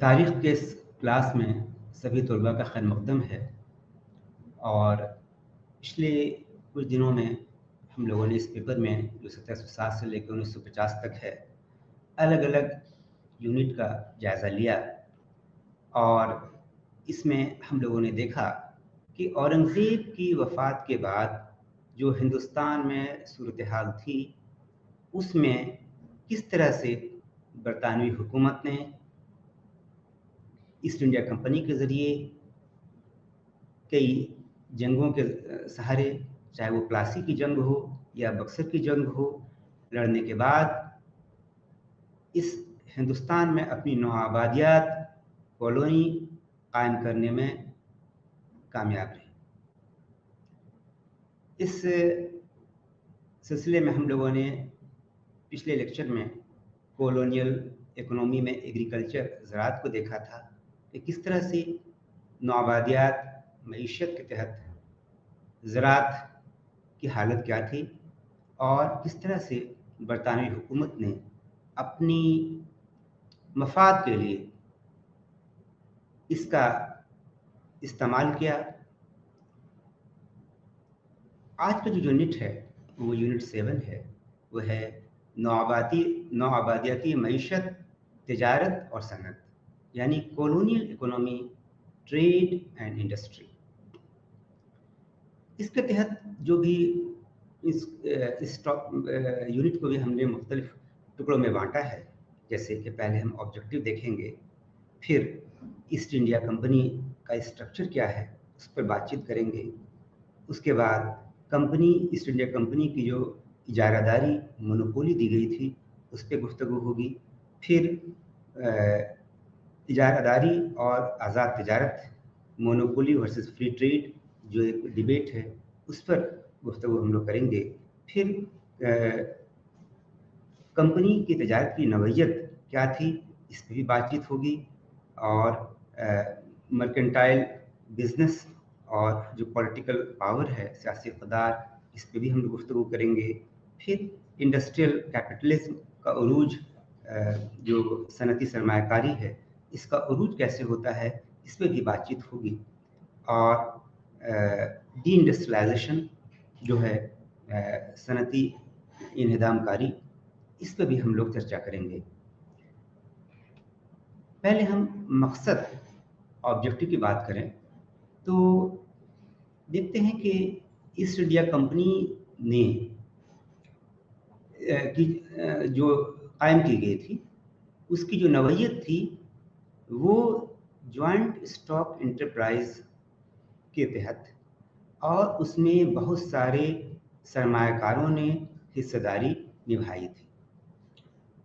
तारीख़ के इस क्लास में सभी तलबा का खैर मक़दम है। और पिछले कुछ दिनों में हम लोगों ने इस पेपर में जो 1760 से लेकर 1950 तक है, अलग-अलग यूनिट का जायज़ा लिया। और इसमें हम लोगों ने देखा कि औरंगज़ेब की वफ़ात के बाद जो हिंदुस्तान में सूरत हाल थी, उसमें किस तरह से बरतानवी हुकूमत ने ईस्ट इंडिया कंपनी के ज़रिए कई जंगों के सहारे, चाहे वो प्लासी की जंग हो या बक्सर की जंग हो, लड़ने के बाद इस हिंदुस्तान में अपनी नौआबादियात, कॉलोनी कायम करने में कामयाब रही। इस सिलसिले में हम लोगों ने पिछले लेक्चर में कॉलोनियल इकोनॉमी में एग्रीकल्चर ज़राअत को देखा था कि किस तरह से नौआबादियात मईशत के तहत ज़राअत की हालत क्या थी और किस तरह से बरतानवी हुकूमत ने अपनी मफाद के लिए इसका इस्तेमाल किया। आज का जो यूनिट है वो यूनिट 7 है, वो है नौआबादियाती मईशत, तिजारत और सनत, यानी colonial economy, trade and industry. इसके तहत जो भी इस यूनिट को भी हमने मुख्तलिफ टुकड़ों में बांटा है। जैसे कि पहले हम ऑब्जेक्टिव देखेंगे, फिर ईस्ट इंडिया कंपनी का स्ट्रक्चर क्या है उस पर बातचीत करेंगे। उसके बाद कंपनी ईस्ट इंडिया कंपनी की जो इजारादारी मोनोपोली दी गई थी उस पर गुफ्तगू होगी। फिर इजारादारी और आज़ाद तिजारत, मोनोपोली वर्सेस फ्री ट्रेड, जो एक डिबेट है, उस पर गुफ्तगू हम लोग करेंगे। फिर कंपनी की तिजारत की नौइयत क्या थी, इस पर भी बातचीत होगी। और मर्केंटाइल बिजनेस और जो पॉलिटिकल पावर है, सियासी इक़्तिदार, इस पे भी हम लोग गुफ्तगू करेंगे। फिर इंडस्ट्रियल कैपिटलिज्म का उरूज, जो सनती सरमायाकारी है, इसका उरूज कैसे होता है, इस पे भी बातचीत होगी। और डी इंडस्ट्रियलाइजेशन जो है, सनती इन्हिदामकारी, इस पे भी हम लोग चर्चा करेंगे। पहले हम मकसद, ऑब्जेक्टिव की बात करें तो देखते हैं कि ईस्ट इंडिया कंपनी ने जो कायम की गई थी, उसकी जो नौइयत थी वो जॉइंट स्टॉक एंटरप्राइज के तहत, और उसमें बहुत सारे सरमायाकारों ने हिस्सेदारी निभाई थी।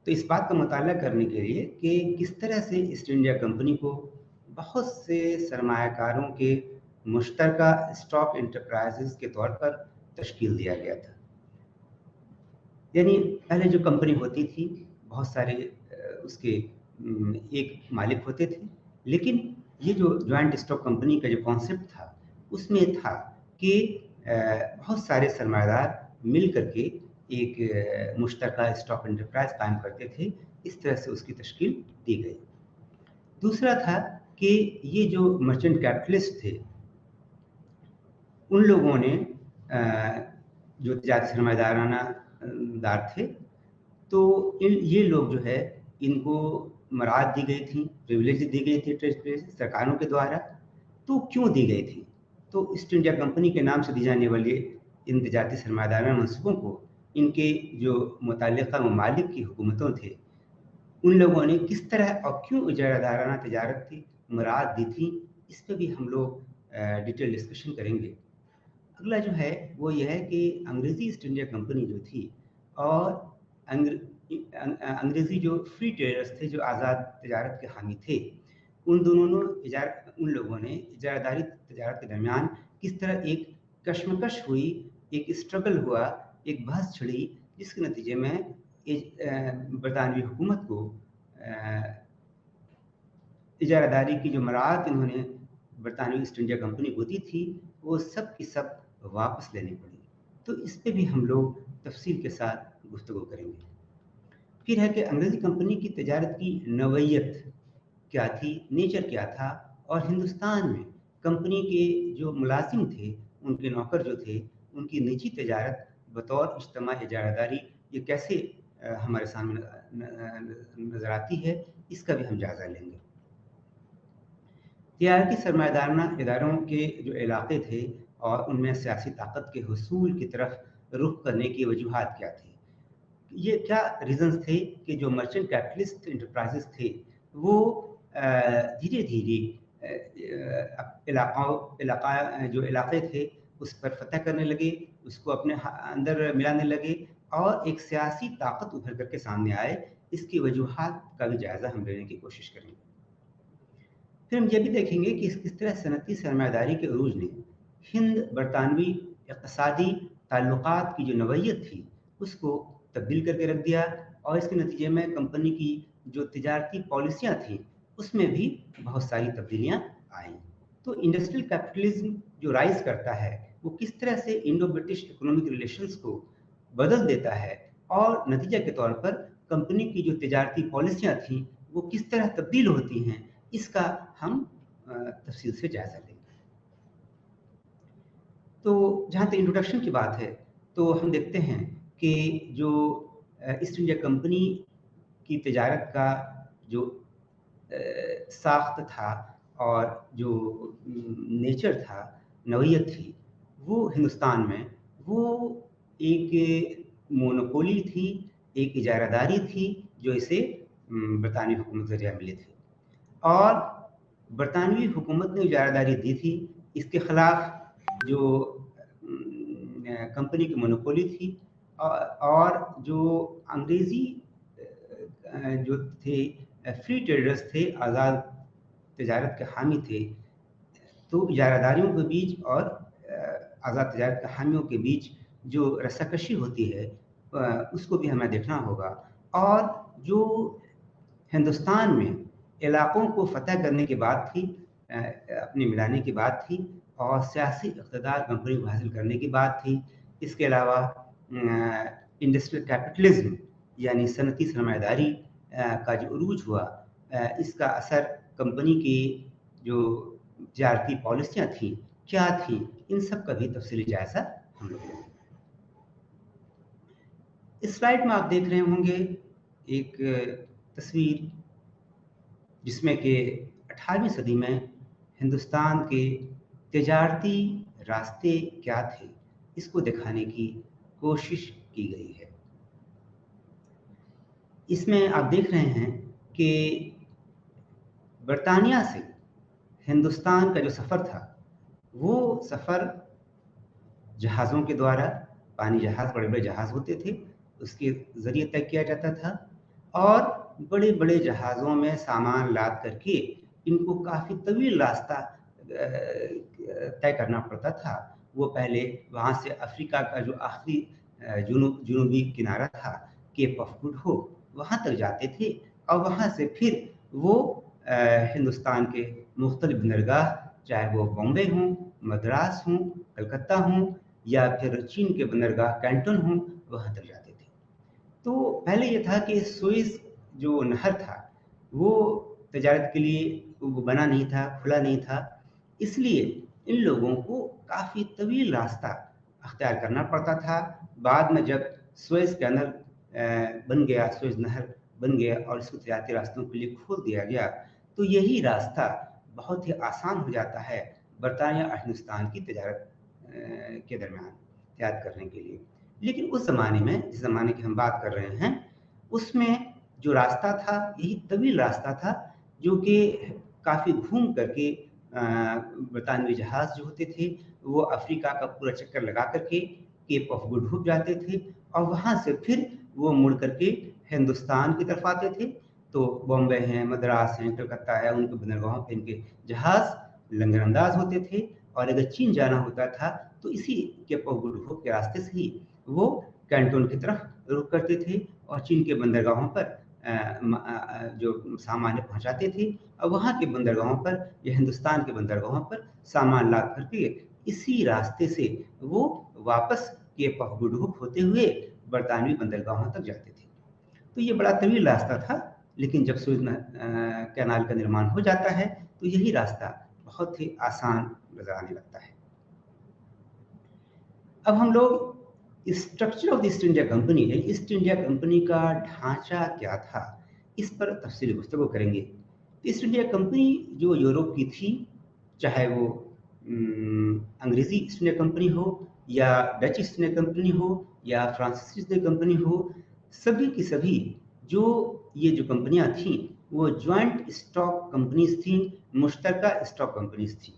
तो इस बात का मुताला करने के लिए कि किस तरह से ईस्ट इंडिया कंपनी को बहुत से सरमायाकारों के मुश्तरका स्टॉक एंटरप्राइजेस के तौर पर तश्कील दिया गया था। यानी पहले जो कंपनी होती थी, बहुत सारे उसके एक मालिक होते थे, लेकिन ये जो जॉइंट स्टॉक कंपनी का जो कॉन्सेप्ट था, उसमें था कि बहुत सारे सरमायादार मिल करके एक मुश्तरका स्टॉक एंटरप्राइज कायम करते थे। इस तरह से उसकी तश्कील दी गई। दूसरा था कि ये जो मर्चेंट कैपिटलिस्ट थे, उन लोगों ने जो ज़्यादा सरमायादाराना दार थे, तो ये लोग जो है, इनको मराद दी गई थी, प्रिविलेज दी गई थी ट्रेड सरकारों के द्वारा। तो क्यों दी गई थी? तो ईस्ट इंडिया कंपनी के नाम से दी जाने वाली इन तजारती सरमायादाराना मनसूबों को इनके जो मुतल्लिका ममालिक की हुकूमतों थे, उन लोगों ने किस तरह और क्यों इजारादाराना तिजारत की मुराद दी थी, इस पर भी हम लोग डिटेल डिस्कशन करेंगे। अगला जो है वो ये है कि अंग्रेज़ी ईस्ट इंडिया कंपनी जो थी और अंग्रेज़ी जो फ्री ट्रेडर्स थे, जो आज़ाद तिजारत के हामी थे, उन लोगों ने इजारादारी तिजारत के दरमियान किस तरह एक कशमकश हुई, एक स्ट्रगल हुआ, एक बहस छिड़ी, जिसके नतीजे में बरतानवी हुकूमत को इजारादारी की जो मराद इन्होंने बरतानवी ईस्ट इंडिया कंपनी को दी थी, वो सब की सब वापस लेनी पड़ी। तो इस पे भी हम लोग तफसील के साथ गुफ्तगू करेंगे। फिर है कि अंग्रेज़ी कंपनी की तिजारत की नौइयत क्या थी, नेचर क्या था, और हिंदुस्तान में कंपनी के जो मुलाजिम थे, उनके नौकर जो थे, उनकी निजी तजारत बतौर इज्तिमाई इजारादारी ये कैसे हमारे सामने नज़र आती है, इसका भी हम जायज़ा लेंगे। तिजारती सरमायादाराना इदारों के जो इलाके थे और उनमें सियासी ताकत के हुसूल की तरफ रुख करने की वजूहात क्या थी? ये क्या रीज़न्स थे कि जो मर्चेंट कैपिटलिस्ट एंटरप्राइजेज़ थे, वो धीरे-धीरे जो इलाके थे, उस पर फ़तह करने लगे, उसको अपने अंदर मिलाने लगे और एक सियासी ताकत उभर कर के सामने आए, इसकी वजूहात का भी जायज़ा हम लेने की कोशिश करेंगे। फिर हम ये भी देखेंगे कि किस तरह सनती सरमायादारी के उरूज ने हिंद-बरतानवी इक़्तिसादी ताल्लुकात की जो नौइयत थी, उसको तब्दील करके रख दिया और इसके नतीजे में कंपनी की जो तिजारती पॉलिसियाँ थीं, उसमें भी बहुत सारी तब्दीलियाँ आईं। तो इंडस्ट्रियल कैपिटलिज़्म जो राइज़ करता है, वो किस तरह से इंडो ब्रिटिश इकोनॉमिक रिलेशंस को बदल देता है और नतीजे के तौर पर कंपनी की जो तिजारती पॉलिसियाँ थीं, वो किस तरह तब्दील होती हैं, इसका हम तफसील से जायज़ा लेंगे। तो जहाँ तक इंट्रोडक्शन की बात है, तो हम देखते हैं कि जो ईस्ट इंडिया कंपनी की तिजारत का जो साख्त था और जो नेचर था, नौइयत थी, वो हिंदुस्तान में वो एक मोनोपोली थी, एक इजारादारी थी, जो इसे बरतानवी हुकूमत के ज़रिए मिली थी। और बरतानवी हुकूमत ने इजारादारी दी थी, इसके ख़िलाफ़ जो कंपनी की मोनोपोली थी और जो अंग्रेज़ी जो थे फ्री ट्रेडर्स थे, आज़ाद तिजारत के हामी थे, तो इजारादारियों के बीच और आज़ाद तिजारत के हामियों के बीच जो रस्साकशी होती है, उसको भी हमें देखना होगा। और जो हिंदुस्तान में इलाकों को फ़तह करने की बात थी, अपने मिलाने की बात थी और सियासी इक़्तिदार कंपनी को हासिल करने की बात थी। इसके अलावा इंडस्ट्रियल कैपिटलिज़्म यानी सनती सरमायादारी का जो उरूज हुआ, इसका असर कंपनी की जो तिजारती पॉलिसियाँ थीं, क्या थीं, इन सब का भी तफसीली जायज़ा हम लोग लेंगे। इस स्लाइड में आप देख रहे होंगे एक तस्वीर जिसमें कि 18वीं सदी में हिंदुस्तान के तिजारती रास्ते क्या थे, इसको दिखाने की कोशिश की गई है। इसमें आप देख रहे हैं कि बरतानिया से हिंदुस्तान का जो सफ़र था, वो सफ़र जहाज़ों के द्वारा, पानी जहाज़, बड़े-बड़े जहाज़ होते थे, उसके ज़रिए तय किया जाता था और बड़े-बड़े जहाज़ों में सामान लाद करके इनको काफ़ी तवील रास्ता तय करना पड़ता था। वो पहले वहाँ से अफ्रीका का जो आखिरी जुनूबी किनारा था, केप ऑफ गुड होप, वहाँ तक जाते थे और वहाँ से फिर वो हिंदुस्तान के मुख्तलिफ बंदरगाह, चाहे वो बॉम्बे हों, मद्रास हों, कलकत्ता हों या फिर चीन के बंदरगाह कैंटन हों, वहाँ तक जाते थे। तो पहले ये था कि सुएज़ जो नहर था, वो तिजारत के लिए वो बना नहीं था, खुला नहीं था, इसलिए इन लोगों को काफ़ी तवील रास्ता अख्तियार करना पड़ता था। बाद में जब सुएज़ कैनल बन गया, सुएज़ नहर बन गया और इसको तिजारती रास्तों के लिए खोल दिया गया, तो यही रास्ता बहुत ही आसान हो जाता है बरतानिया और हिंदुस्तान की तिजारत के दरमियान तिजारत करने के लिए। लेकिन उस ज़माने में, जिस ज़माने की हम बात कर रहे हैं, उसमें जो रास्ता था, यही तवील रास्ता था, जो कि काफ़ी घूम करके बरतानवी जहाज़ जो होते थे, वो अफ्रीका का पूरा चक्कर लगा करके केप ऑफ गुड होप जाते थे और वहाँ से फिर वो मुड़ करके हिंदुस्तान की तरफ आते थे। तो बॉम्बे हैं, मद्रास हैं, कलकत्ता है, उनके बंदरगाहों पे इनके जहाज़ लंगरअंदाज होते थे और अगर चीन जाना होता था, तो इसी केप ऑफ गुड होप के रास्ते से ही वो कैंटोन की तरफ रुख करते थे और चीन के बंदरगाहों पर जो सामान पहुँचाते थे और वहाँ के बंदरगाहों पर या हिंदुस्तान के बंदरगाहों पर सामान लाद करके इसी रास्ते से वो वापस केप ऑफ गुड होप होते हुए बरतानवी बंदरगाहों तक जाते थे। तो ये बड़ा तवील रास्ता था लेकिन जब सुएज कैनाल का निर्माण हो जाता है तो यही रास्ता बहुत ही आसान नजर आने लगता है। अब हम लोग structure of the east India company है, ईस्ट इंडिया कंपनी का ढांचा क्या था, इस पर तफसीली गुफ्तगू करेंगे। ईस्ट इंडिया कंपनी जो यूरोप की थी, चाहे वो अंग्रेजी ईस्ट इंडिया कंपनी हो या डच ईस्ट इंडिया कंपनी हो या फ्रांसीसी ईस्ट इंडिया कंपनी हो, सभी की सभी जो ये जो कंपनियां थीं वो ज्वाइंट स्टॉक कंपनीज थीं, मुश्तरका स्टॉक कंपनीज थी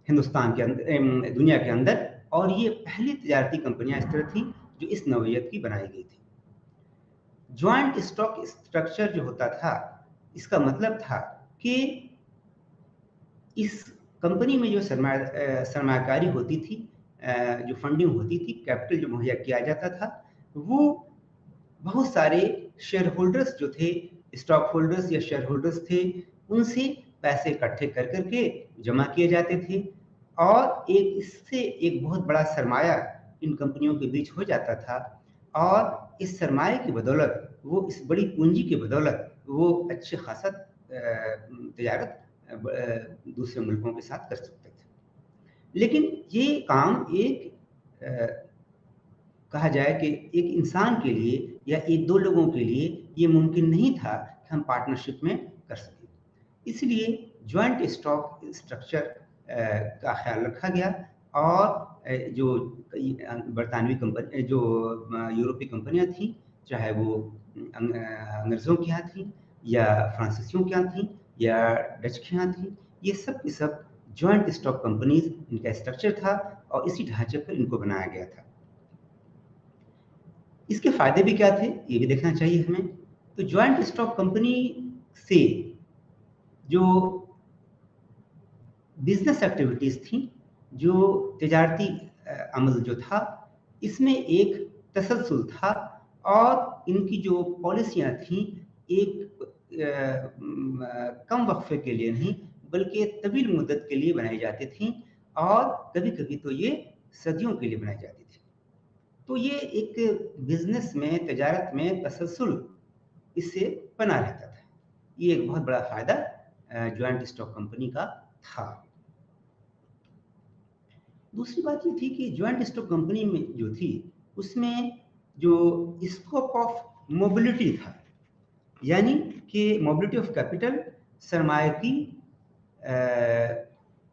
हिंदुस्तान के अंदर, दुनिया के अंदर। और ये पहली तजारती कंपनियां इस तरह थी जो इस नौइयत की बनाई गई थी। ज्वाइंट स्टॉक स्ट्रक्चर जो होता था, इसका मतलब था कि इस कंपनी में जो सरमायाकारी होती थी, जो फंडिंग होती थी, कैपिटल जो मुहैया किया जाता था, वो बहुत सारे शेयर होल्डर्स जो थे, स्टॉक होल्डर्स या शेयर होल्डर्स थे, उनसे पैसे इकट्ठे कर करके जमा किए जाते थे और इससे एक बहुत बड़ा सरमाया इन कंपनियों के बीच हो जाता था। और इस सरमाए की बदौलत, वो इस बड़ी पूंजी की बदौलत वो अच्छे खासा तजारत दूसरे मुल्कों के साथ कर सकते थे। लेकिन ये काम कहा जाए कि एक इंसान के लिए या एक दो लोगों के लिए ये मुमकिन नहीं था कि हम पार्टनरशिप में कर सकें। इसलिए ज्वाइंट स्टॉक स्ट्रक्चर का ख्याल रखा गया और जो बरतानवी कंपनी, जो यूरोपीय कंपनियां थीं, चाहे वो अंग्रेज़ों के यहाँ थीं या फ्रांसीसियों के यहाँ थीं या डच के यहाँ थीं, ये सब की सब ज्वाइंट स्टॉक कंपनीज इनका स्ट्रक्चर था और इसी ढांचे पर इनको बनाया गया था। इसके फायदे भी क्या थे, ये भी देखना चाहिए हमें। तो ज्वाइंट स्टॉक कंपनी से जो बिजनेस एक्टिविटीज थी, जो तिजारती अमल जो था, इसमें एक तसलसल था और इनकी जो पॉलिसियां थी एक कम वक्फे के लिए नहीं बल्कि तवील मुद्दत के लिए बनाई जाती थी और कभी कभी तो ये सदियों के लिए बनाई जाती थी। तो ये एक बिजनेस में, तजारत में तसलसल इससे बना रहता था। ये एक बहुत बड़ा फायदा ज्वाइंट स्टॉक कंपनी का था। दूसरी बात ये थी कि ज्वाइंट स्टॉक कंपनी में जो थी, उसमें जो स्कोप ऑफ मोबिलिटी था, यानी कि मोबिलिटी ऑफ कैपिटल, सरमाए की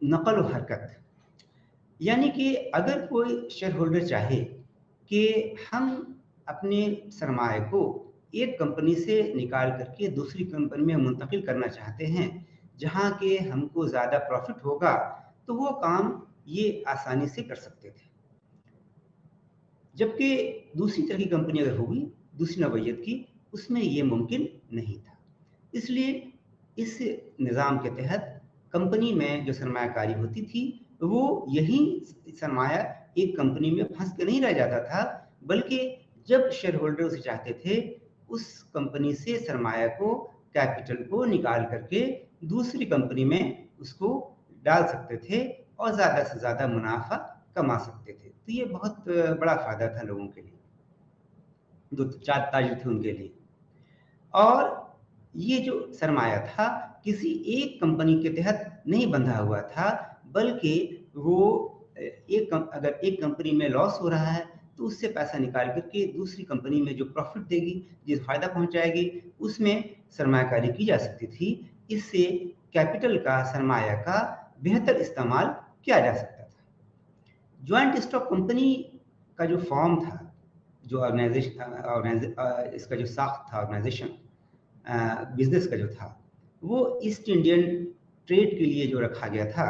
नकल व हरकत, यानी कि अगर कोई शेयर होल्डर चाहे कि हम अपने सरमाए को एक कंपनी से निकाल करके दूसरी कंपनी में मुंतकिल करना चाहते हैं जहां के हमको ज़्यादा प्रॉफिट होगा, तो वो काम ये आसानी से कर सकते थे। जबकि दूसरी तरह की कंपनी अगर होगी, दूसरी नौइयत की, उसमें ये मुमकिन नहीं था। इसलिए इस निज़ाम के तहत कंपनी में जो सरमायाकारी होती थी, वो यही सरमाया एक कंपनी में फंस के नहीं रह जाता था, बल्कि जब शेयर होल्डर उसे चाहते थे, उस कंपनी से सरमाया को, कैपिटल को निकाल करके दूसरी कंपनी में उसको डाल सकते थे और ज़्यादा से ज़्यादा मुनाफा कमा सकते थे। तो ये बहुत बड़ा फायदा था लोगों के लिए, जो चार ताजिर थे उनके लिए। और ये जो सरमाया था किसी एक कंपनी के तहत नहीं बंधा हुआ था, बल्कि वो अगर एक कंपनी में लॉस हो रहा है तो उससे पैसा निकाल करके दूसरी कंपनी में जो प्रॉफिट देगी, जिस फायदा पहुंचाएगी, उसमें सरमायाकारी की जा सकती थी। इससे कैपिटल का, सरमाया का बेहतर इस्तेमाल किया जा सकता था। ज्वाइंट स्टॉक कंपनी का जो फॉर्म था, जो इसका जो साख्त था, ऑर्गेनाइजेशन बिजनेस का जो था, वो ईस्ट इंडियन ट्रेड के लिए जो रखा गया था,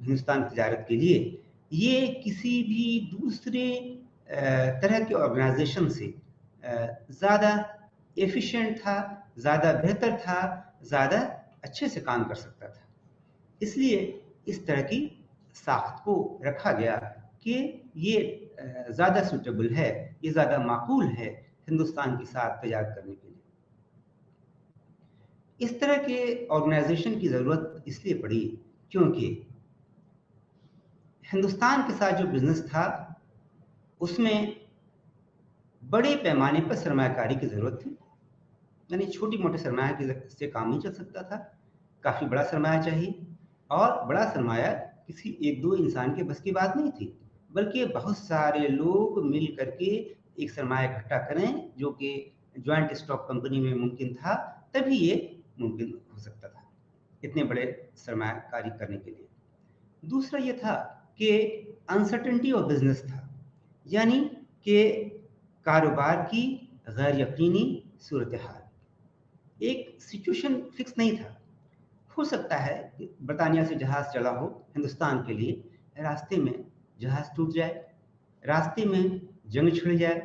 हिंदुस्तान तजारत के लिए, ये किसी भी दूसरे तरह के ऑर्गेनाइजेशन से ज़्यादा एफिशिएंट था, ज़्यादा बेहतर था, ज़्यादा अच्छे से काम कर सकता था। इसलिए इस तरह की साख्त को रखा गया कि ये ज़्यादा सूटेबल है, ये ज़्यादा माकूल है हिंदुस्तान के साथ तजारत करने के लिए। इस तरह के ऑर्गेनाइजेशन की ज़रूरत इसलिए पड़ी क्योंकि हिंदुस्तान के साथ जो बिजनेस था, उसमें बड़े पैमाने पर सरमायाकारी की ज़रूरत थी, यानी छोटी-मोटे सरमाया की से काम नहीं चल सकता था, काफ़ी बड़ा सरमाया चाहिए और बड़ा सरमाया किसी 1-2 इंसान के बस की बात नहीं थी, बल्कि बहुत सारे लोग मिल कर के एक सरमाया इकट्ठा करें, जो कि जॉइंट स्टॉक कंपनी में मुमकिन था, तभी ये मुमकिन हो सकता था, इतने बड़े सरमायाकारी करने के लिए। दूसरा ये था कि अनसर्टेनिटी ऑफ बिज़नेस था, यानी कि कारोबार की गैर यकीनी सूरत-ए-हाल। एक सिचुएशन फिक्स नहीं था। हो सकता है कि बर्तानिया से जहाज़ चला हो हिंदुस्तान के लिए, रास्ते में जहाज़ टूट जाए, रास्ते में जंग छिड़ जाए,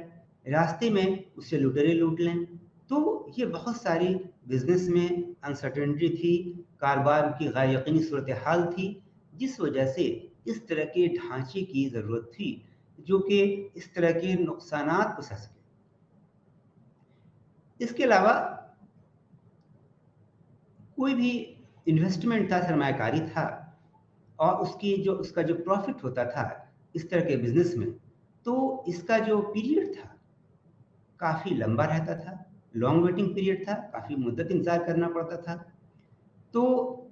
रास्ते में उसे लुटेरे लूट लें। तो ये बहुत सारी बिज़नेस में अनसर्टेनिटी थी, कारोबार की गैर यकीनी सूरत-ए-हाल थी, जिस वजह से इस तरह के ढांचे की ज़रूरत थी, जो कि इस तरह के नुकसानात को सह सके। इसके अलावा कोई भी इन्वेस्टमेंट था, सरमायाकारी था और उसका जो प्रॉफ़िट होता था इस तरह के बिज़नेस में, तो इसका जो पीरियड था, काफ़ी लंबा रहता था, लॉन्ग वेटिंग पीरियड था, काफ़ी मुद्दत इंतज़ार करना पड़ता था। तो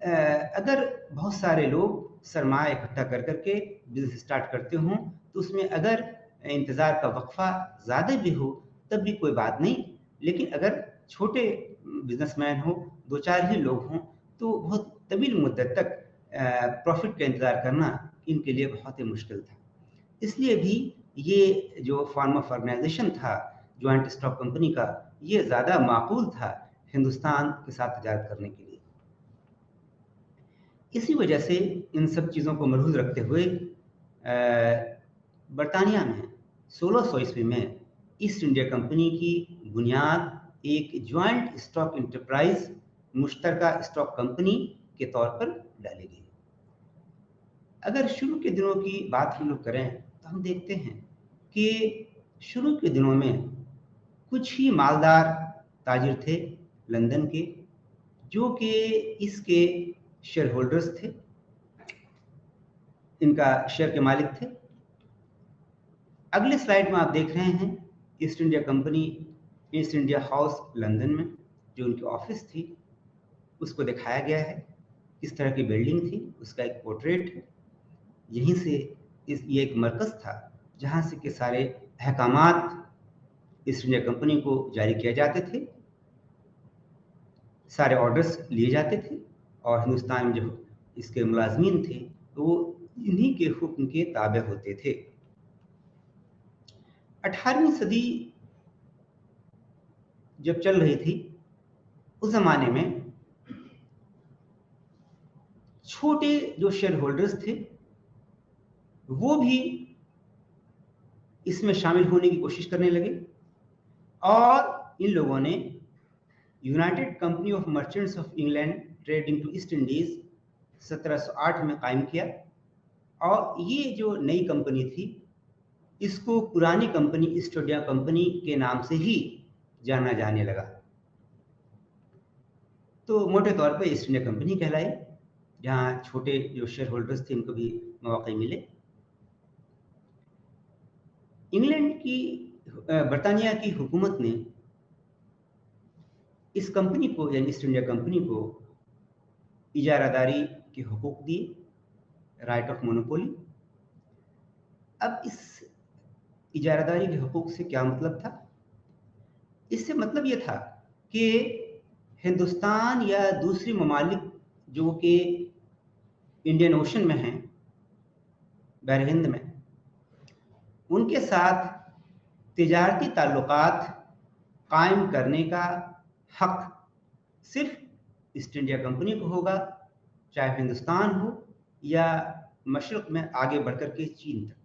अगर बहुत सारे लोग सरमाया इकट्ठा कर के बिज़नेस स्टार्ट करते हों, तो उसमें अगर इंतज़ार का वक़्फ़ा ज़्यादा भी हो, तब भी कोई बात नहीं। लेकिन अगर छोटे बिज़नेसमैन हों, 2-4 ही लोग हों, तो बहुत तवील मुद्दत तक प्रॉफ़िट का इंतज़ार करना इनके लिए बहुत ही मुश्किल था। इसलिए भी ये जो फ़ॉर्म ऑफ ऑर्गेनाइज़ेशन था, जॉइंट स्टॉक कंपनी का, ये ज़्यादा माक़ूल था हिंदुस्तान के साथ तिजारत करने के लिए। इसी वजह से इन सब चीज़ों को मलहूज़ रखते हुए बरतानिया में 1600 ईस्वी में ईस्ट इंडिया कंपनी की बुनियाद एक जॉइंट स्टॉक एंटरप्राइज़, मुश्तरका स्टॉक कंपनी के तौर पर डाली गई। अगर शुरू के दिनों की बात हम लोग करें, तो हम देखते हैं कि शुरू के दिनों में कुछ ही मालदार ताजिर थे लंदन के, जो कि इसके शेयर होल्डर्स थे, इनका शेयर के मालिक थे। अगले स्लाइड में आप देख रहे हैं east India company, east India house London में जो उनकी ऑफिस थी, उसको दिखाया गया है। इस तरह की बिल्डिंग थी, उसका एक पोर्ट्रेट है। यहीं से ये एक मरकज़ था, जहाँ से के सारे अहकामात ईस्ट इंडिया कंपनी को जारी किए जाते थे, सारे ऑर्डर्स लिए जाते थे और हिंदुस्तान में जो इसके मुलाज़मीन थे, तो वो इन्हीं के हुक्म के ताबे होते थे। 18वीं सदी जब चल रही थी, उस ज़माने में छोटे जो शेयर होल्डर्स थे, वो भी इसमें शामिल होने की कोशिश करने लगे और इन लोगों ने united company of merchants of England trading to East Indies 1708 में कायम किया और ये जो नई कंपनी थी, इसको पुरानी कंपनी ईस्ट इंडिया कंपनी के नाम से ही जाना जाने लगा। तो मोटे तौर पे ईस्ट इंडिया कंपनी कहलाई, जहाँ छोटे जो शेयर होल्डर्स थे इनको भी मौके मिले। इंग्लैंड की बरतानिया की हुकूमत ने इस कंपनी को यानी ईस्ट इंडिया कंपनी को इजारादारी के हुकूक दिए, राइट ऑफ मोनोपोली। अब इस इजारादारी के हुकूक से क्या मतलब था? इससे मतलब ये था कि हिंदुस्तान या दूसरी ममालिक जो कि इंडियन ओशन में हैं, बहर हिंद में, उनके साथ तिजारती ताल्लुकात कायम करने का हक सिर्फ ईस्ट इंडिया कंपनी को होगा, चाहे हिंदुस्तान हो या मशरक में आगे बढ़कर के चीन तक।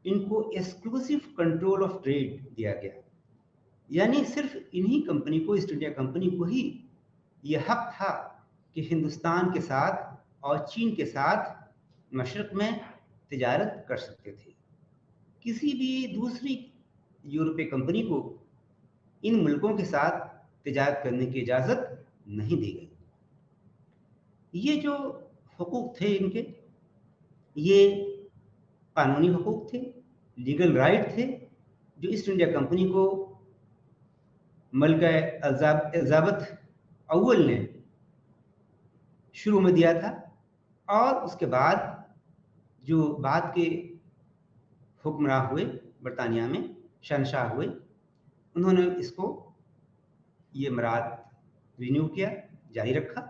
इनको एक्सक्लूसिव कंट्रोल ऑफ ट्रेड दिया गया, यानी सिर्फ इन्हीं कंपनी को, ईस्ट इंडिया कंपनी को ही यह हक था कि हिंदुस्तान के साथ और चीन के साथ मशरक में तिजारत कर सकते थे। किसी भी दूसरी यूरोपीय कंपनी को इन मुल्कों के साथ तिजारत करने की इजाज़त नहीं दी गई। ये जो हुकूक थे इनके, ये कानूनी हुकूक थे, लीगल राइट थे, जो ईस्ट इंडिया कंपनी को मलिका एलिजाबेथ अव्वल ने शुरू में दिया था, और उसके बाद जो बाद के हुक्मरान हुए बरतानिया में, शहनशाह हुए, उन्होंने इसको ये मराद रिन्यू किया, जारी रखा।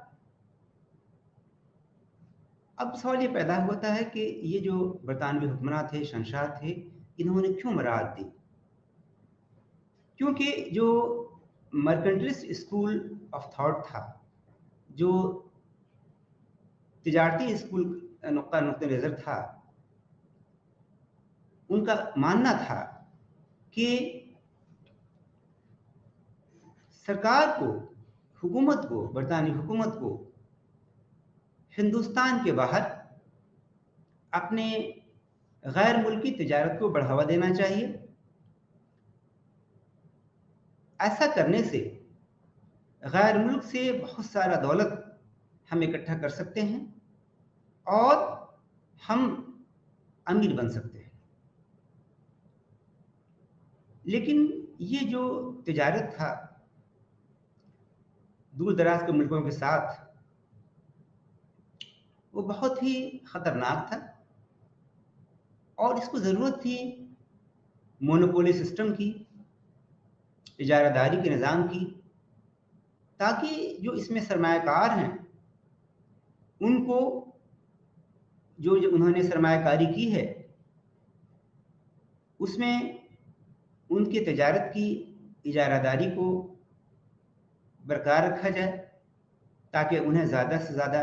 अब सवाल ये पैदा होता है कि ये जो बरतानवी हुक्मरान थे, शहनशाह थे, इन्होंने क्यों मराद दी? क्योंकि जो मर्केंटलिस्ट स्कूल ऑफ थॉट था, जो तिजारती स्कूल नुक्ता नज़र था, उनका मानना था कि सरकार को, हुकूमत को, बरतानी हुकूमत को हिंदुस्तान के बाहर अपने गैर मुल्की तिजारत को बढ़ावा देना चाहिए। ऐसा करने से गैर मुल्क से बहुत सारा दौलत हम इकट्ठा कर सकते हैं और हम अमीर बन सकते हैं। लेकिन ये जो तिजारत था दूर दराज के मुल्कों के साथ, वो बहुत ही खतरनाक था और इसको ज़रूरत थी मोनोपोली सिस्टम की, इजारादारी के निज़ाम की, ताकि जो इसमें सरमायाकार हैं उनको जो उन्होंने सरमायाकारी की है उसमें उनकी तिजारत की इजारादारी को बरकरार रखा जाए, ताकि उन्हें ज़्यादा से ज़्यादा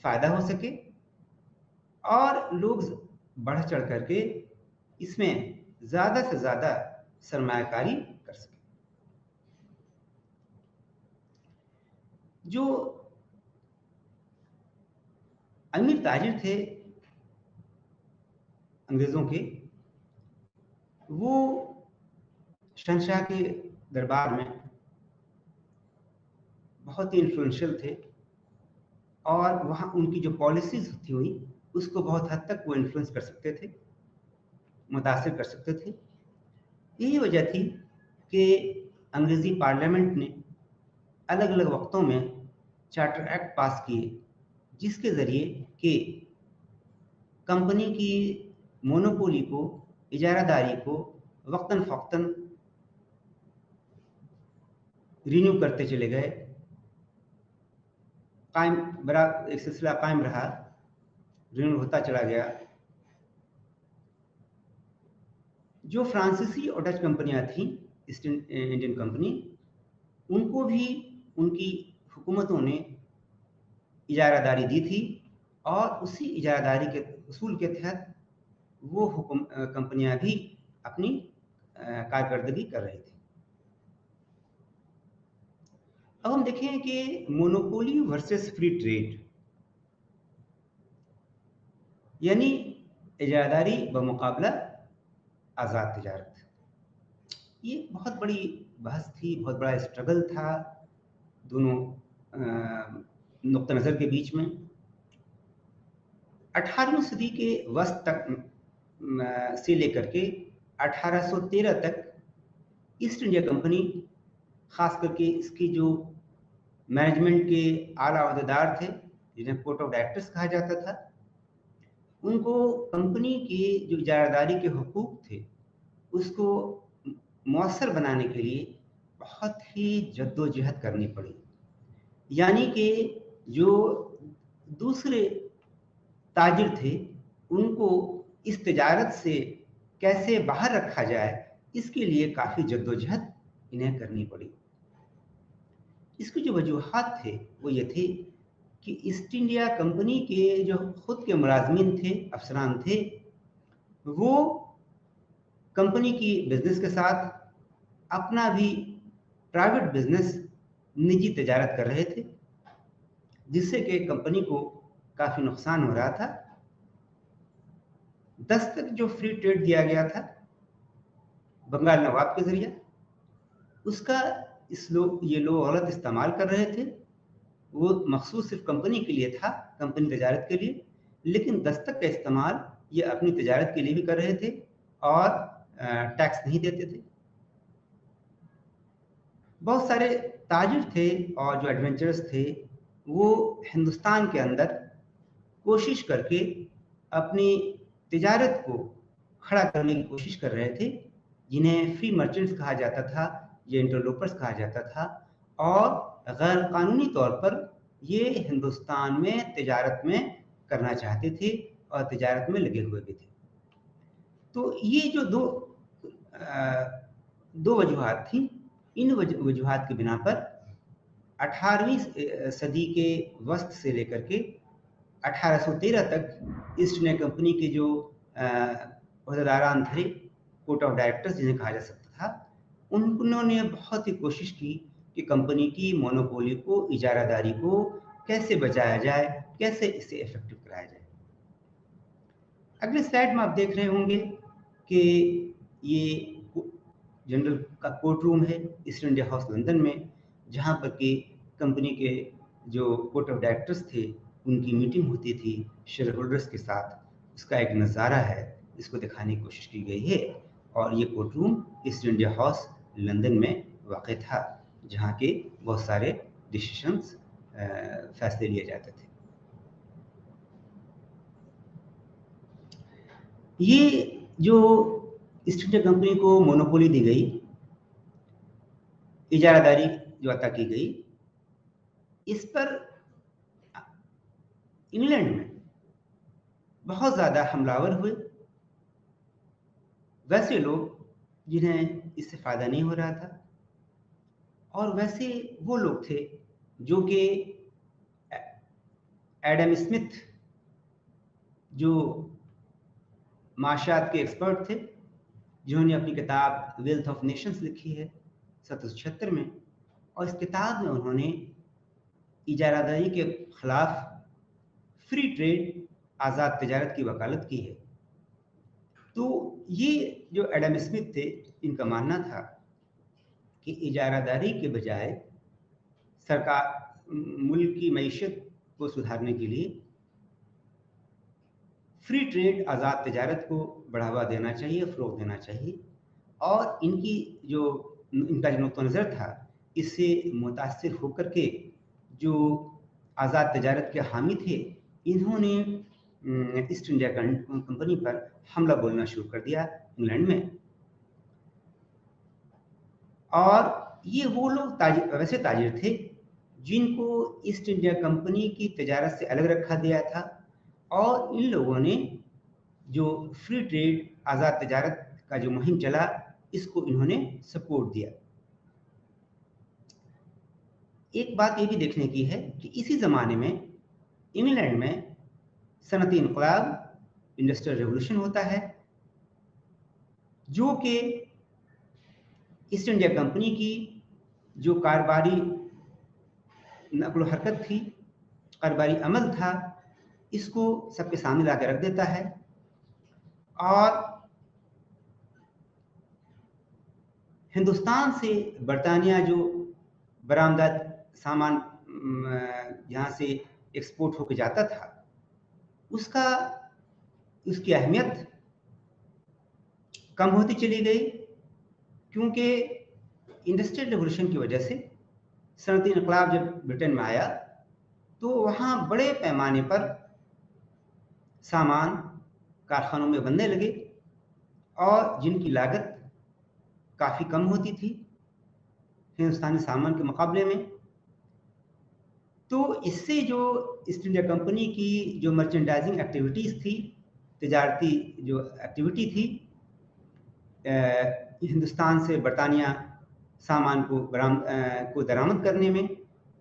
फ़ायदा हो सके और लोग बढ़ चढ़ करके इसमें ज़्यादा से ज़्यादा सरमायाकारी कर सके। जो अमीर ताजिर थे अंग्रेज़ों के, वो शहनशाह के दरबार में बहुत ही इन्फ्लुएंशियल थे और वहाँ उनकी जो पॉलिसीज होती हुई उसको बहुत हद तक वो इन्फ्लुएंस कर सकते थे, मुतासिर कर सकते थे। यही वजह थी कि अंग्रेज़ी पार्लियामेंट ने अलग अलग वक्तों में चार्टर एक्ट पास किए, जिसके ज़रिए कि कंपनी की मोनोपोली को, इजारादारी को वक्तन फ़ौक्तन रिन्यू करते चले गए। कायम बड़ा एक सिलसिला कायम रहा, रिन्यू होता चला गया। जो फ्रांसीसी और डच कंपनियां थीं, ईस्ट इंडियन कंपनी, उनको भी उनकी हुकूमतों ने इजारादारी दी थी और उसी इजारादारी के उसूल के तहत वो कंपनियां भी अपनी कारकर्दगी कर रही थी। अब हम देखें कि मोनोपोली वर्सेस फ्री ट्रेड, यानी इजारादारी बमुकाबला आज़ाद तिजारत, ये बहुत बड़ी बहस थी, बहुत बड़ा स्ट्रगल था दोनों नुक्ता नज़र के बीच में। 18वीं सदी के वस्त तक से लेकर के 1813 तक ईस्ट इंडिया कंपनी, ख़ास करके इसकी जो मैनेजमेंट के आला अहदेदार थे, जिन्हें कोर्ट ऑफ डायरेक्टर्स कहा जाता था, उनको कंपनी के जो इजारादारी के हुकूक थे उसको मौसर बनाने के लिए बहुत ही जद्दोजहद करनी पड़ी। यानी कि जो दूसरे ताजिर थे उनको इस तिजारत से कैसे बाहर रखा जाए, इसके लिए काफ़ी जद्दोजहद इन्हें करनी पड़ी। इसकी जो वजूहात थे वो ये थे कि ईस्ट इंडिया कंपनी के जो खुद के मुलाजमीन थे, अफसरान थे, वो कंपनी की बिजनेस के साथ अपना भी प्राइवेट बिजनेस, निजी तिजारत कर रहे थे, जिससे कि कंपनी को काफ़ी नुकसान हो रहा था। दस्तक जो फ्री ट्रेड दिया गया था बंगाल नवाब के जरिए, उसका ये लोग गलत इस्तेमाल कर रहे थे। वो मखसूस सिर्फ कंपनी के लिए था, कंपनी तिजारत के लिए, लेकिन दस्तक का इस्तेमाल ये अपनी तिजारत के लिए भी कर रहे थे और टैक्स नहीं देते थे। बहुत सारे ताजिर थे और जो एडवेंचरस थे वो हिंदुस्तान के अंदर कोशिश करके अपनी तिजारत को खड़ा करने की कोशिश कर रहे थे, जिन्हें फ्री मर्चेंट्स कहा जाता था या इंटरलोपर्स कहा जाता था, और गैर कानूनी तौर पर ये हिंदुस्तान में तिजारत में करना चाहते थे और तिजारत में लगे हुए भी थे। तो ये जो दो वजूहात थी, इन वजूहात की बिना पर 18वीं सदी के वस्त से लेकर के 1813 तक ईस्ट इंडिया कंपनी के जो अहदेदारान थे, कोर्ट ऑफ डायरेक्टर्स जिन्हें कहा जा सकता था, उन्होंने बहुत ही कोशिश की कि कंपनी की मोनोपोली को, इजारादारी को कैसे बचाया जाए, कैसे इसे इफेक्टिव कराया जाए। अगले स्लाइड में आप देख रहे होंगे कि ये जनरल का कोर्ट रूम है ईस्ट इंडिया हाउस लंदन में, जहाँ पर कि कंपनी के जो कोर्ट ऑफ डायरेक्टर्स थे उनकी मीटिंग होती थी शेयर होल्डर्स के साथ। उसका एक नज़ारा है, इसको दिखाने की कोशिश की गई है, और ये court room east India house London में वाक़ था, जहाँ के बहुत सारे डिसीशंस फैसले लिए जाते थे। ये जो ईस्ट इंडिया कंपनी को मोनोपोली दी गई, इजारादारी जो अता की गई, इस पर इंग्लैंड में बहुत ज़्यादा हमलावर हुए। वैसे लोग जिन्हें इससे फ़ायदा नहीं हो रहा था, और वैसे वो लोग थे जो कि एडम स्मिथ, जो माशियात के एक्सपर्ट थे, जिन्होंने अपनी किताब वेल्थ ऑफ नेशंस लिखी है 1776 में, और इस किताब में उन्होंने इजारादारी के खिलाफ फ्री ट्रेड, आज़ाद तिजारत की वकालत की है। तो ये जो एडम स्मिथ थे, इनका मानना था कि इजारादारी के बजाय सरकार मुल्क की मईशत को सुधारने के लिए फ्री ट्रेड, आज़ाद तिजारत को बढ़ावा देना चाहिए, फ़रोग़ देना चाहिए, और इनका जो नुक़्ता नज़र था, इससे मुतासिर होकर के जो आज़ाद तिजारत के हामी थे, इन्होंने ईस्ट इंडिया कंपनी पर हमला बोलना शुरू कर दिया इंग्लैंड में। और ये वो लोग वैसे ताजिर थे जिनको ईस्ट इंडिया कंपनी की तिजारत से अलग रखा गया था, और इन लोगों ने जो फ्री ट्रेड, आज़ाद तिजारत का जो मुहिम चला, इसको इन्होंने सपोर्ट दिया। एक बात ये भी देखने की है कि इसी ज़माने में इंग्लैंड में सनती इनकलाब, इंडस्ट्रियल रेवोल्यूशन होता है, जो कि ईस्ट इंडिया कंपनी की जो कारोबारी नक़्ल हरकत थी, कारोबारी अमल था, इसको सबके सामने ला के रख देता है, और हिंदुस्तान से बरतानिया जो बरामदात सामान यहाँ से एक्सपोर्ट होकर जाता था, उसकी अहमियत कम होती चली गई, क्योंकि इंडस्ट्रियल रेवोल्यूशन की वजह से सनती इनकलाब जब ब्रिटेन में आया, तो वहाँ बड़े पैमाने पर सामान कारखानों में बनने लगे, और जिनकी लागत काफ़ी कम होती थी हिंदुस्तानी सामान के मुकाबले में। तो इससे जो ईस्ट इंडिया कंपनी की जो मर्चेंडाइजिंग एक्टिविटीज़ थी, तिजारती जो एक्टिविटी थी, हिंदुस्तान से बरतानिया सामान को दरामद करने में,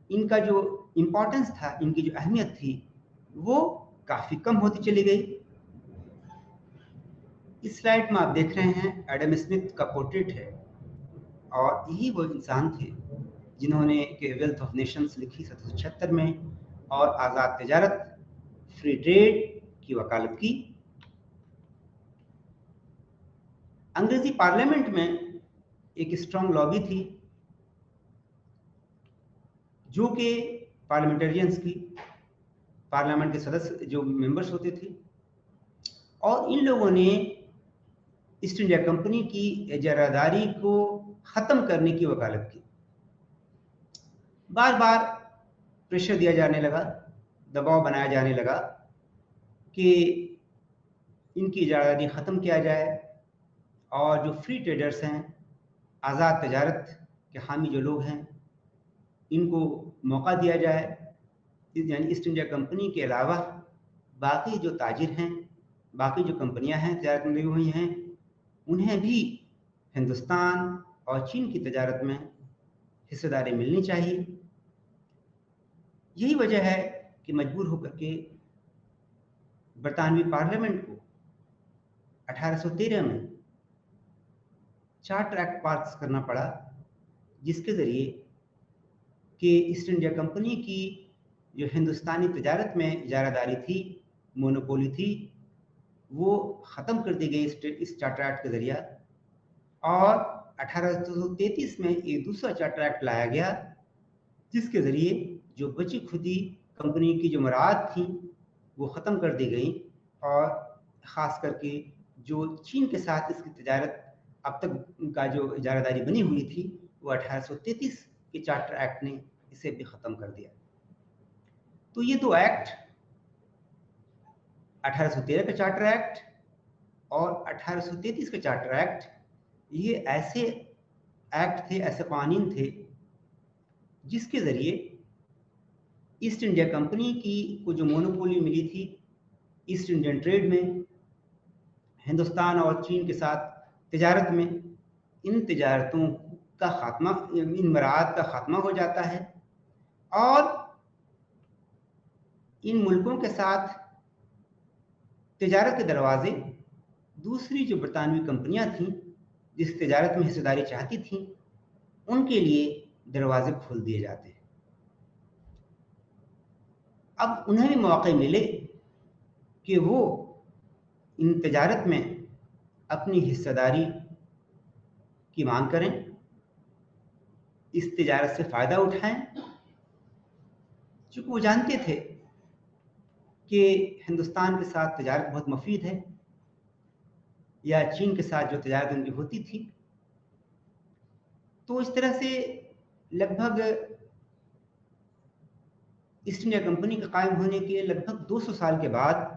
इनका जो इम्पोर्टेंस था, इनकी जो अहमियत थी, वो काफ़ी कम होती चली गई। इस स्लाइड में आप देख रहे हैं एडम स्मिथ का पोर्ट्रेट है, और यही वो इंसान थे जिन्होंने के वेल्थ ऑफ नेशंस लिखी 1776 में, और आज़ाद तिजारत, फ्री ट्रेड की वकालत की। अंग्रेजी पार्लियामेंट में एक स्ट्रॉन्ग लॉबी थी, जो कि पार्लियामेंटेरियंस की, पार्लियामेंट के सदस्य जो मेंबर्स होते थे, और इन लोगों ने ईस्ट इंडिया कंपनी की इजारादारी को ख़त्म करने की वकालत की। बार बार प्रेशर दिया जाने लगा, दबाव बनाया जाने लगा कि इनकी इजारादारी ख़त्म किया जाए और जो फ्री ट्रेडर्स हैं, आज़ाद तजारत के हामी जो लोग हैं, इनको मौका दिया जाए। यानी ईस्ट इंडिया कंपनी के अलावा बाकी जो ताजिर हैं, बाकी जो कंपनियां हैं तजारत में लगी हुई हैं, उन्हें भी हिंदुस्तान और चीन की तजारत में हिस्सेदारी मिलनी चाहिए। यही वजह है कि मजबूर होकर के बरतानवी पार्लियामेंट को 1813 में चार्टर एक्ट पास करना पड़ा, जिसके ज़रिए कि ईस्ट इंडिया कंपनी की जो हिंदुस्तानी तजारत में इजारादारी थी, मोनोपोली थी, वो ख़त्म कर दी गई इस चार्टर एक्ट के ज़रिए। और 1833 में एक दूसरा चार्टर एक्ट लाया गया, जिसके ज़रिए जो बची खुदी कंपनी की जो मराद थी वो ख़त्म कर दी गई। और ख़ास करके जो चीन के साथ इसकी तजारत अब तक का जो इजारादारी बनी हुई थी, वो 1833 के चार्टर एक्ट ने इसे भी ख़त्म कर दिया। तो ये दो एक्ट, 1813 का चार्टर एक्ट और 1833 का चार्टर एक्ट, ये ऐसे एक्ट थे, ऐसे कानून थे जिसके ज़रिए ईस्ट इंडिया कंपनी की को जो मोनोपोली मिली थी ईस्ट इंडियन ट्रेड में, हिंदुस्तान और चीन के साथ तिजारत में, इन तिजारतों का खात्मा, इन मराद का खात्मा हो जाता है और इन मुल्कों के साथ तिजारत के दरवाजे दूसरी जो बरतानवी कंपनियां थीं जिस तिजारत में हिस्सेदारी चाहती थीं, उनके लिए दरवाजे खोल दिए जाते हैं। अब उन्हें भी मौके मिले कि वो इन तिजारत में अपनी हिस्सेदारी की मांग करें, इस तिजारत से फ़ायदा उठाएं, चूँकि वो जानते थे कि हिंदुस्तान के साथ तिजारत बहुत मुफीद है, या चीन के साथ जो तिजारत उनकी होती थी। तो इस तरह से लगभग ईस्ट इंडिया कंपनी के कायम होने के लगभग 200 साल के बाद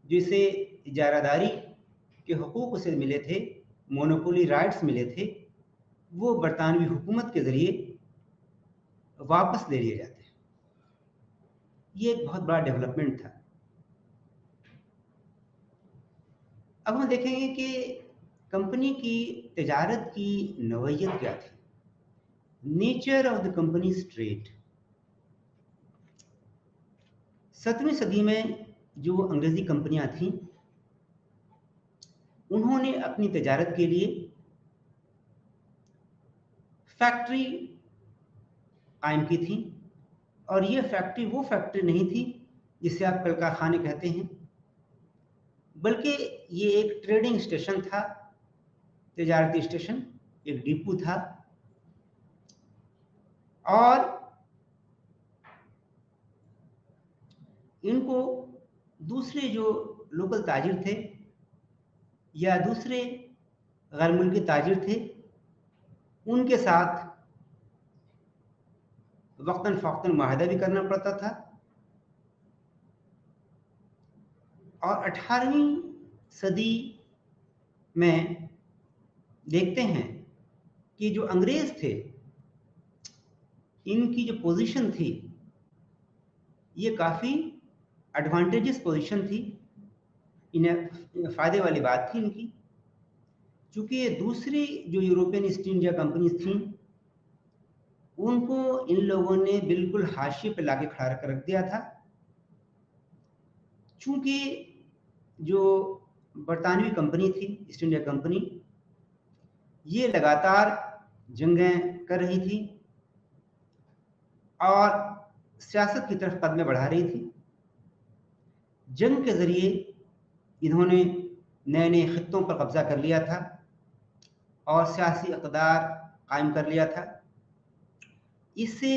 जिसे इजारादारी के हुकूक उसे मिले थे, मोनोपोली राइट्स मिले थे, वो बरतानवी हुकूमत के ज़रिए वापस ले लिए जाते हैं। ये एक बहुत बड़ा डेवलपमेंट था। अब हम देखेंगे कि कंपनी की तिजारत की नौइयत क्या थी, nature of the company's trade. 17वीं सदी में जो अंग्रेजी कंपनियां थीं, उन्होंने अपनी तिजारत के लिए फैक्ट्री कायम की थी, और ये फैक्ट्री वो फैक्ट्री नहीं थी जिसे आप कल कारखाने कहते हैं, बल्कि ये एक ट्रेडिंग स्टेशन था, तिजारती स्टेशन, एक डिपो था। और इनको दूसरे जो लोकल ताजिर थे या दूसरे गैर मुल्की ताजिर थे, उनके साथ वक्तन फ़ौक्तन मुआहदा भी करना पड़ता था। और 18वीं सदी में देखते हैं कि जो अंग्रेज़ थे, इनकी जो पोजीशन थी, ये काफ़ी एडवांटेजेस पोजीशन थी, इन्हें फ़ायदे वाली बात थी इनकी, चूँकि दूसरी जो यूरोपियन ईस्ट इंडिया कंपनीज थीं, उनको इन लोगों ने बिल्कुल हाशिए पे लाके खड़ा कर रख दिया था। चूँकि जो बरतानवी कंपनी थी, ईस्ट इंडिया कंपनी, ये लगातार जंगें कर रही थी और सियासत की तरफ कदमें बढ़ा रही थी। जंग के ज़रिए इन्होंने नए नए खित्तों पर कब्ज़ा कर लिया था और सियासी इक़्तिदार कायम कर लिया था। इससे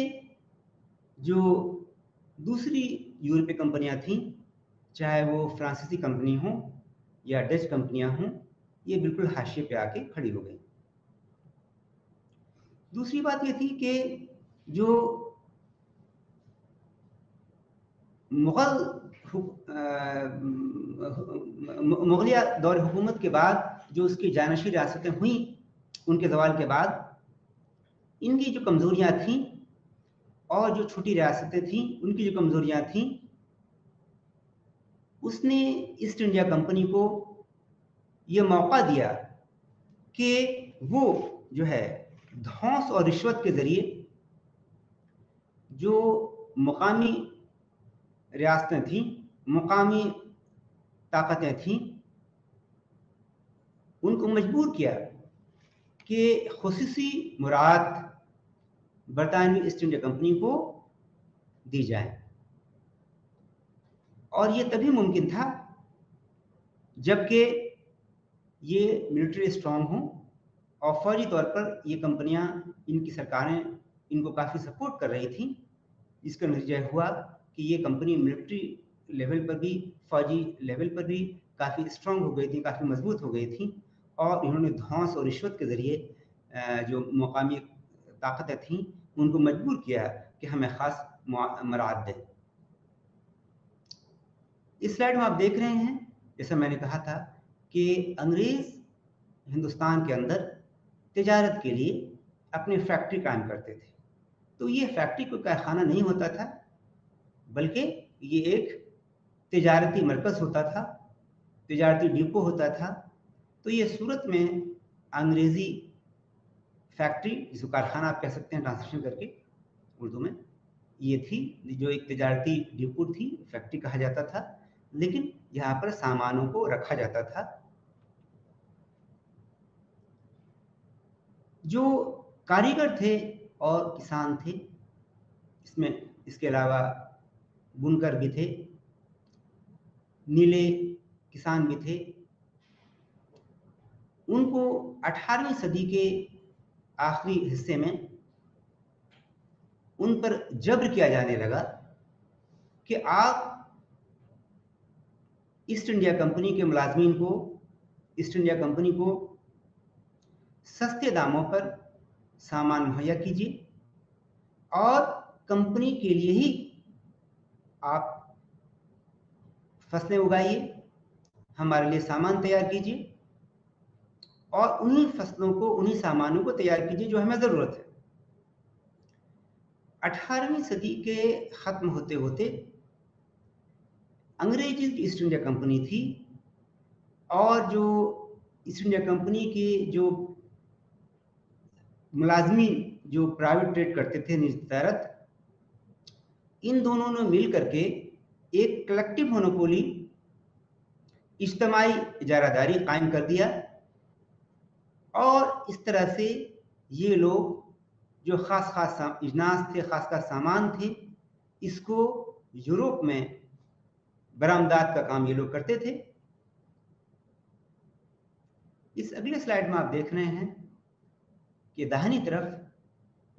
जो दूसरी यूरोपीय कंपनियां थीं, चाहे वो फ्रांसीसी कंपनी हों या डच कंपनियां हों, ये बिल्कुल हाशिए पे आके खड़ी हो गई। दूसरी बात ये थी कि जो मुगलिया दौर हुकूमत के बाद जो उसकी जानशी रियासतें हुई, उनके ज़वाल के बाद इनकी जो कमज़ोरियाँ थीं और जो छोटी रियासतें थीं उनकी जो कमज़ोरियाँ थीं, उसने ईस्ट इंडिया कंपनी को ये मौका दिया कि वो जो है धौंस और रिश्वत के ज़रिए जो मुकामी रियासतें थीं, मुकामी ताकतें थीं, उनको मजबूर किया कि खुसूसी मुराद बरतानवी ईस्ट इंडिया कंपनी को दी जाए। और ये तभी मुमकिन था जबकि ये मिलिट्री स्ट्रांग हों और फौजी तौर पर ये कंपनियां, इनकी सरकारें इनको काफ़ी सपोर्ट कर रही थी। इसका नतीजा हुआ कि ये कंपनी मिलिट्री लेवल पर भी, फौजी लेवल पर भी काफ़ी स्ट्रांग हो गई थी, काफ़ी मजबूत हो गई थी और इन्होंने धौंस और रिश्वत के ज़रिए जो मुकामी ताकतें थीं उनको मजबूर किया कि हमें ख़ास मराद दें। इस स्लाइड में आप देख रहे हैं, जैसा मैंने कहा था कि अंग्रेज़ हिंदुस्तान के अंदर तिजारत के लिए अपनी फैक्ट्री कायम करते थे। तो ये फैक्ट्री कोई कारखाना नहीं होता था, बल्कि ये एक तिजारती मरकज़ होता था, तिजारती डिपो होता था। तो ये सूरत में अंग्रेज़ी फैक्ट्री, जिसको कारखाना आप कह सकते हैं ट्रांसलेशन करके उर्दू में, ये थी जो एक तिजारती डिपो थी, फैक्ट्री कहा जाता था, लेकिन यहाँ पर सामानों को रखा जाता था। जो कारीगर थे और किसान थे, इसके अलावा बुनकर भी थे, नीले किसान भी थे। उनको 18वीं सदी के आखिरी हिस्से में उन पर जब्र किया जाने लगा कि आप ईस्ट इंडिया कंपनी के मुलाजमीन को, ईस्ट इंडिया कंपनी को सस्ते दामों पर सामान मुहैया कीजिए और कंपनी के लिए ही आप फसलें उगाइए, हमारे लिए सामान तैयार कीजिए और उन्हीं फसलों को, उन्हीं सामानों को तैयार कीजिए जो हमें ज़रूरत है। 18वीं सदी के ख़त्म होते होते अंग्रेजी की ईस्ट इंडिया कंपनी थी और जो ईस्ट इंडिया कंपनी के जो मुलाजमीन जो प्राइवेट ट्रेड करते थे, निजी तजारत, इन दोनों ने मिल करके एक कलेक्टिव मोनोपोली, इज्तमाई इजारादारी कायम कर दिया और इस तरह से ये लोग जो खास इजनास थे, खास सामान थे, इसको यूरोप में बरामदात का काम ये लोग करते थे। इस अगले स्लाइड में आप देख रहे हैं कि दाहिनी तरफ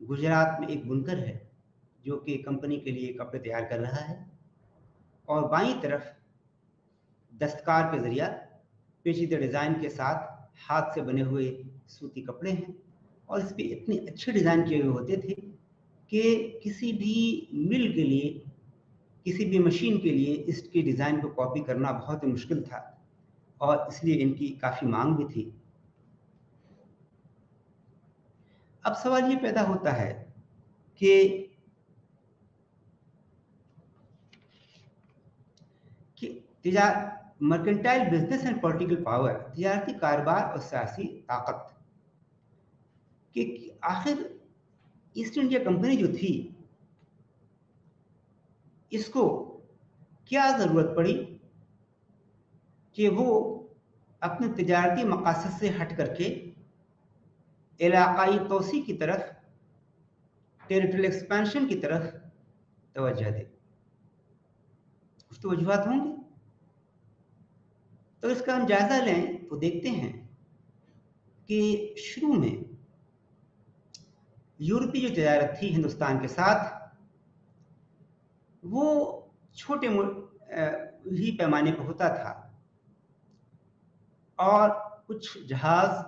गुजरात में एक बुनकर है जो कि कंपनी के लिए कपड़े तैयार कर रहा है और बाईं तरफ दस्तकार के जरिया पेचीदा डिज़ाइन के साथ हाथ से बने हुए सूती कपड़े हैं और इस पे इतने अच्छे डिज़ाइन किए हुए होते थे कि किसी भी मिल के लिए, किसी भी मशीन के लिए इसके डिज़ाइन को कॉपी करना बहुत ही मुश्किल था और इसलिए इनकी काफ़ी मांग भी थी। अब सवाल ये पैदा होता है कि mercantile business and political power, तिजारती कारोबार और सियासी ताकत, कि आखिर ईस्ट इंडिया कंपनी जो थी इसको क्या ज़रूरत पड़ी कि वो अपने तिजारती मकासद से हट करके इलाकाई तोसी की तरफ, टेरिटोरियल एक्सपेंशन की तरफ तवज्जो दे। कुछ तो वजूहात होंगी। तो इसका हम जायज़ा लें तो देखते हैं कि शुरू में यूरोपीय जो तिजारत थी हिंदुस्तान के साथ, वो छोटे ही पैमाने पर होता था और कुछ जहाज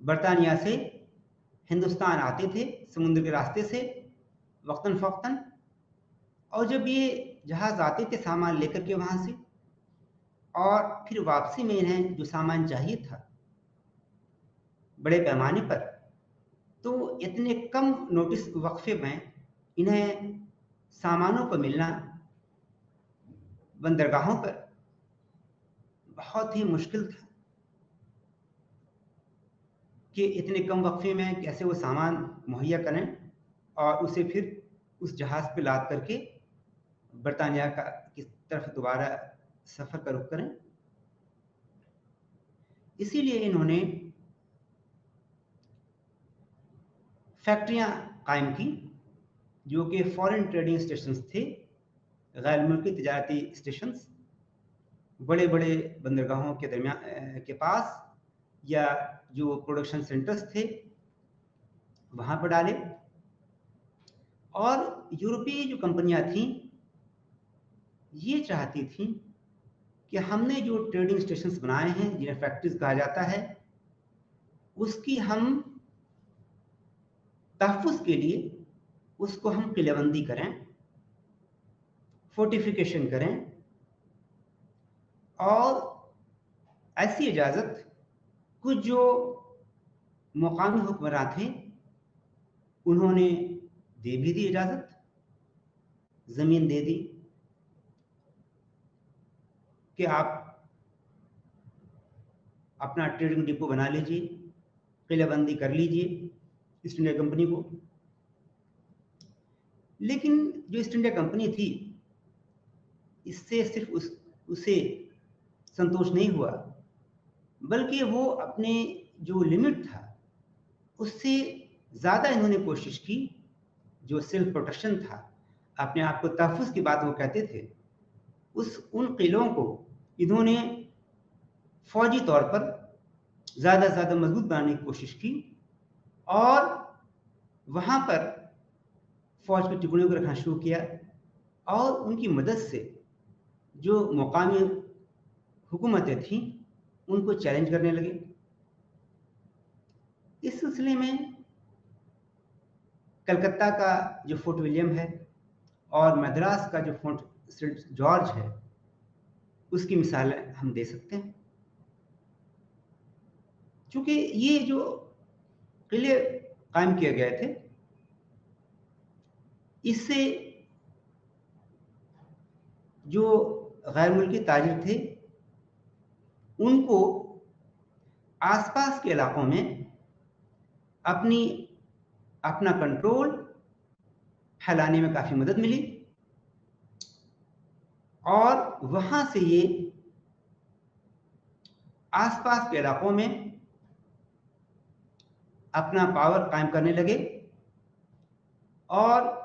बर्तानिया से हिंदुस्तान आते थे समुद्र के रास्ते से वक्तन फ़ौक्तन, और जब ये जहाज आते थे सामान लेकर के वहाँ से, और फिर वापसी में इन्हें जो सामान चाहिए था बड़े पैमाने पर, तो इतने कम नोटिस वक्फे में इन्हें सामानों को मिलना बंदरगाहों पर बहुत ही मुश्किल था कि इतने कम वक्फे में कैसे वो सामान मुहैया करें और उसे फिर उस जहाज़ पे लाद करके बरतानिया की तरफ दोबारा सफ़र का रुख करें। इसीलिए इन्होंने फैक्ट्रियां कायम की जो कि फॉरेन ट्रेडिंग स्टेशंस थे, गैर मुल्की तिजारती स्टेशंस, बड़े बड़े बंदरगाहों के दरमियान के पास या जो प्रोडक्शन सेंटर्स थे वहाँ पर डाले। और यूरोपीय जो कंपनियां थीं ये चाहती थीं कि हमने जो ट्रेडिंग स्टेशंस बनाए हैं जिन्हें फैक्ट्रीज कहा जाता है, उसकी हम तहफ़्फ़ुज़ के लिए उसको हम किलेबंदी करें, फोर्टिफिकेशन करें, और ऐसी इजाज़त कुछ जो मुकामी हुक्मरान थे उन्होंने दे भी दी इजाज़त, ज़मीन दे दी कि आप अपना ट्रेडिंग डिपो बना लीजिए, किलेबंदी कर लीजिए ईस्ट इंडिया कंपनी को। लेकिन जो ईस्ट इंडिया कंपनी थी इससे सिर्फ उसे संतोष नहीं हुआ, बल्कि वो अपने जो लिमिट था उससे ज़्यादा इन्होंने कोशिश की। जो सेल्फ प्रोटेक्शन था, अपने आप को तहफ़्फ़ुज़ की बात वो कहते थे, उन किलों को इन्होंने फौजी तौर पर ज़्यादा से ज़्यादा मजबूत बनाने की कोशिश की और वहाँ पर फौज की टुकड़ियों को रखना शुरू किया और उनकी मदद से जो मुकामी हुकूमतें थीं उनको चैलेंज करने लगे। इस सिलसिले में कलकत्ता का जो फोर्ट विलियम है और मद्रास का जो फोर्ट सेंट जॉर्ज है उसकी मिसालें हम दे सकते हैं। चूँकि ये जो किले कायम किए गए थे इससे जो गैर मुल्की ताजिर थे उनको आसपास के इलाकों में अपना कंट्रोल फैलाने में काफ़ी मदद मिली और वहाँ से ये आसपास के इलाकों में अपना पावर कायम करने लगे और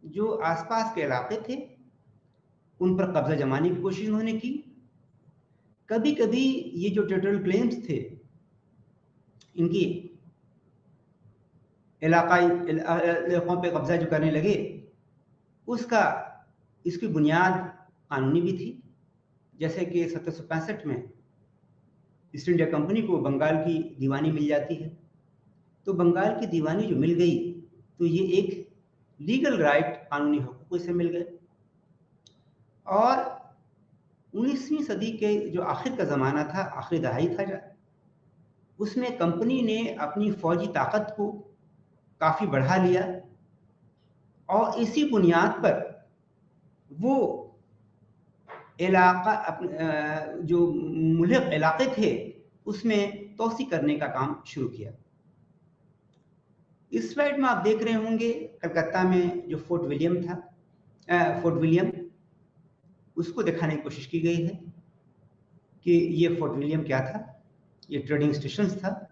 जो आसपास के इलाके थे उन पर कब्जा जमाने की कोशिश उन्होंने की। कभी-कभी ये जो टेरिटोरियल क्लेम्स थे इनकी इलाकों पे कब्जा जो करने लगे इसकी बुनियाद कानूनी भी थी। जैसे कि 1765 में ईस्ट इंडिया कंपनी को बंगाल की दीवानी मिल जाती है, तो बंगाल की दीवानी जो मिल गई तो ये एक लीगल राइट कानूनी हकूक इसे मिल गए। और 19वीं सदी के जो आखिर का ज़माना था, आखिरी दहाई था, उसमें कंपनी ने अपनी फौजी ताकत को काफ़ी बढ़ा लिया और इसी बुनियाद पर वो इलाका जो मुल्क इलाके थे उसमें तोसी करने का काम शुरू किया। इस स्लाइड में आप देख रहे होंगे कलकत्ता में जो फोर्ट विलियम उसको दिखाने की कोशिश की गई है कि ये फोर्ट विलियम क्या था। ये ट्रेडिंग स्टेशन था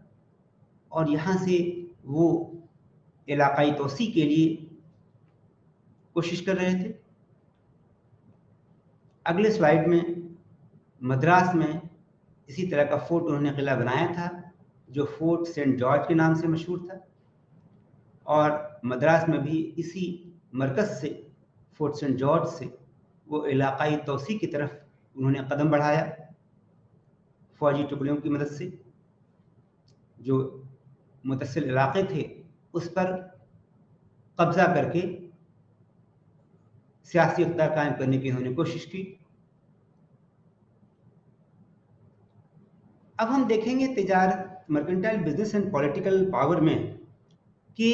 और यहाँ से वो इलाकाई तोसी के लिए कोशिश कर रहे थे। अगले स्लाइड में मद्रास में इसी तरह का फोर्ट उन्होंने किला बनाया था जो फोर्ट सेंट जॉर्ज के नाम से मशहूर था और मद्रास में भी इसी मरकज़ से फोर्ट सेंट जॉर्ज से वो इलाकाई तोसी की तरफ उन्होंने कदम बढ़ाया। फौजी टुकड़ियों की मदद से जो मुतसिल इलाके थे उस पर कब्जा करके सियासी इक़्तिदार कायम करने की उन्होंने कोशिश की। अब हम देखेंगे तिजारत, mercantile business and political power में कि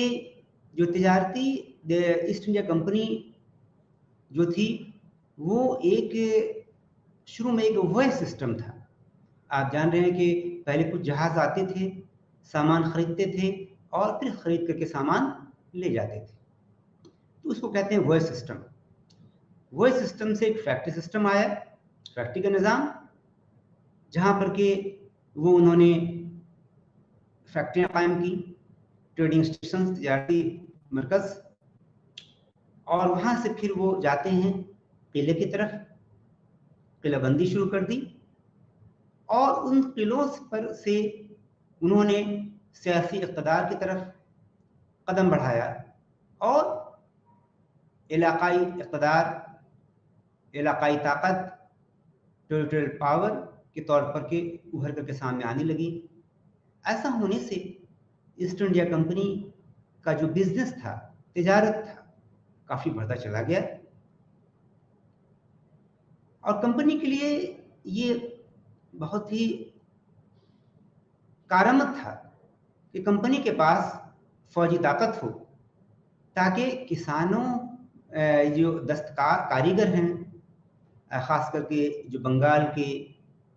जो तिजारती ईस्ट इंडिया कंपनी जो थी वो एक शुरू में एक वॉइस सिस्टम था। आप जान रहे हैं कि पहले कुछ जहाज आते थे, सामान खरीदते थे और फिर खरीद करके सामान ले जाते थे, तो उसको कहते हैं वॉइस सिस्टम। वॉइस सिस्टम से एक फैक्ट्री सिस्टम आया, फैक्ट्री का निज़ाम, जहाँ पर के वो उन्होंने फैक्ट्रियाँ कायम की, ट्रेडिंग स्टेशन, तिजारती मरकज़, और वहाँ से फिर वो जाते हैं किले की तरफ, किलाबंदी शुरू कर दी और उन किलों पर से उन्होंने सियासी इक़्तिदार की तरफ कदम बढ़ाया और इलाकाई इक़्तिदार, इलाकाई ताकत, टेरिटोरियल पावर के तौर पर के उभर करके सामने आने लगी। ऐसा होने से ईस्ट इंडिया कंपनी का जो बिजनेस था, तिजारत था, काफ़ी बढ़ता चला गया और कंपनी के लिए ये बहुत ही करामत था कि कंपनी के पास फौजी ताकत हो, ताकि किसानों, जो दस्तकार कारीगर हैं, ख़ास करके जो बंगाल के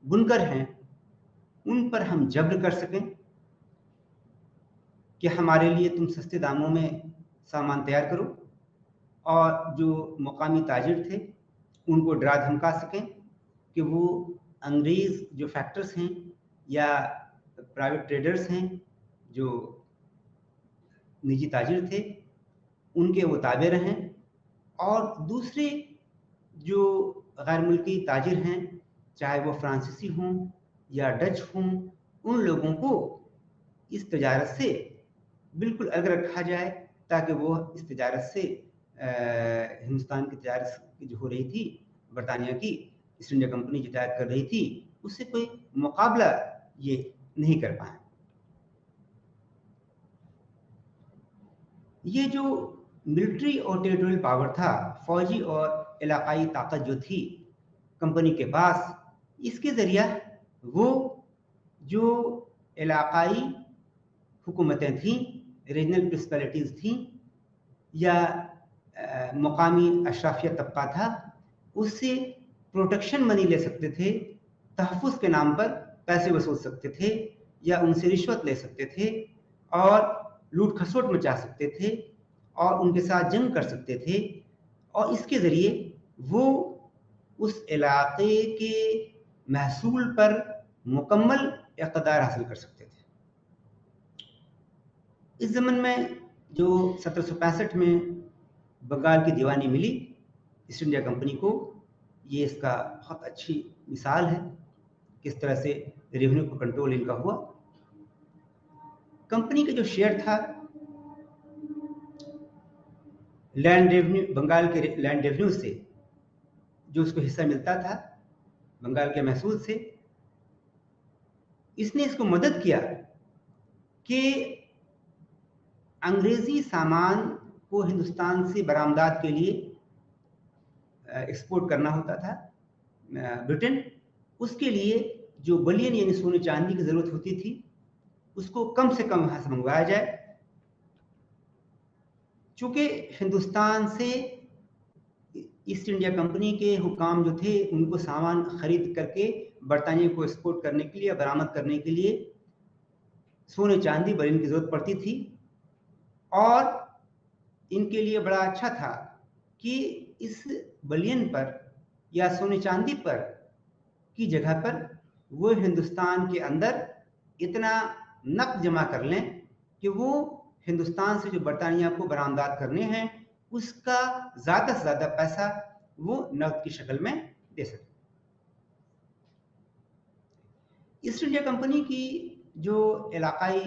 बुनकर हैं, उन पर हम जब्र कर सकें कि हमारे लिए तुम सस्ते दामों में सामान तैयार करो, और जो मुकामी ताजिर थे उनको डरा धमका सकें कि वो अंग्रेज़ जो फैक्टर्स हैं या प्राइवेट ट्रेडर्स हैं, जो निजी ताजिर थे, उनके वो ताबे रहें, और दूसरे जो गैर मुल्की ताजिर हैं, चाहे वो फ्रांसीसी हों या डच हों, उन लोगों को इस तजारत से बिल्कुल अलग रखा जाए, ताकि वो इस तजारत से हिंदुस्तान की तजारत जो हो रही थी, बरतानिया की ईस्ट इंडिया कंपनी जो तैयार कर रही थी, उससे कोई मुकाबला ये नहीं कर पाए। ये जो मिलिट्री और टेरिटोरियल पावर था, फौजी और इलाकाई ताकत जो थी कंपनी के पास, इसके ज़रिया वो जो इलाकाई हुकूमतें थीं, रीजनल प्रिंसिपैलिटीज़ थीं, या मुकामी अशराफिया तबका था, उससे प्रोटेक्शन मनी ले सकते थे, तहफ़्फ़ुज़ के नाम पर पैसे वसूल सकते थे, या उनसे रिश्वत ले सकते थे और लूट खसोट मचा सकते थे और उनके साथ जंग कर सकते थे, और इसके ज़रिए वो उस इलाके के महसूल पर मुकम्मल इक़्तिदार हासिल कर सकते थे। इस ज़मन में जो 1765 में बंगाल की दीवानी मिली ईस्ट इंडिया कंपनी को, ये इसका बहुत अच्छी मिसाल है किस तरह से रेवेन्यू को कंट्रोल इनका हुआ। कंपनी का जो शेयर था, लैंड रेवेन्यू, बंगाल के लैंड रेवेन्यू से जो उसको हिस्सा मिलता था बंगाल के महसूल से, इसने इसको मदद किया कि अंग्रेज़ी सामान को हिंदुस्तान से बरामदात के लिए एक्सपोर्ट करना होता था ब्रिटेन, उसके लिए जो बलियन यानी सोने चांदी की ज़रूरत होती थी, उसको कम से कम वहाँ से मंगवाया जाए। चूँकि हिंदुस्तान से ईस्ट इंडिया कंपनी के हुकाम जो थे, उनको सामान खरीद करके बरतानिया को एक्सपोर्ट करने के लिए, बरामद करने के लिए सोने चांदी बलियन की ज़रूरत पड़ती थी, और इनके लिए बड़ा अच्छा था कि इस बलियन पर या सोने चांदी पर की जगह पर वो हिंदुस्तान के अंदर इतना नक़द जमा कर लें कि वो हिंदुस्तान से जो बरतानिया को बरामदात करने हैं, उसका ज़्यादा से ज़्यादा पैसा वो नक़द की शक्ल में दे सकें। ईस्ट इंडिया कंपनी की जो इलाकाई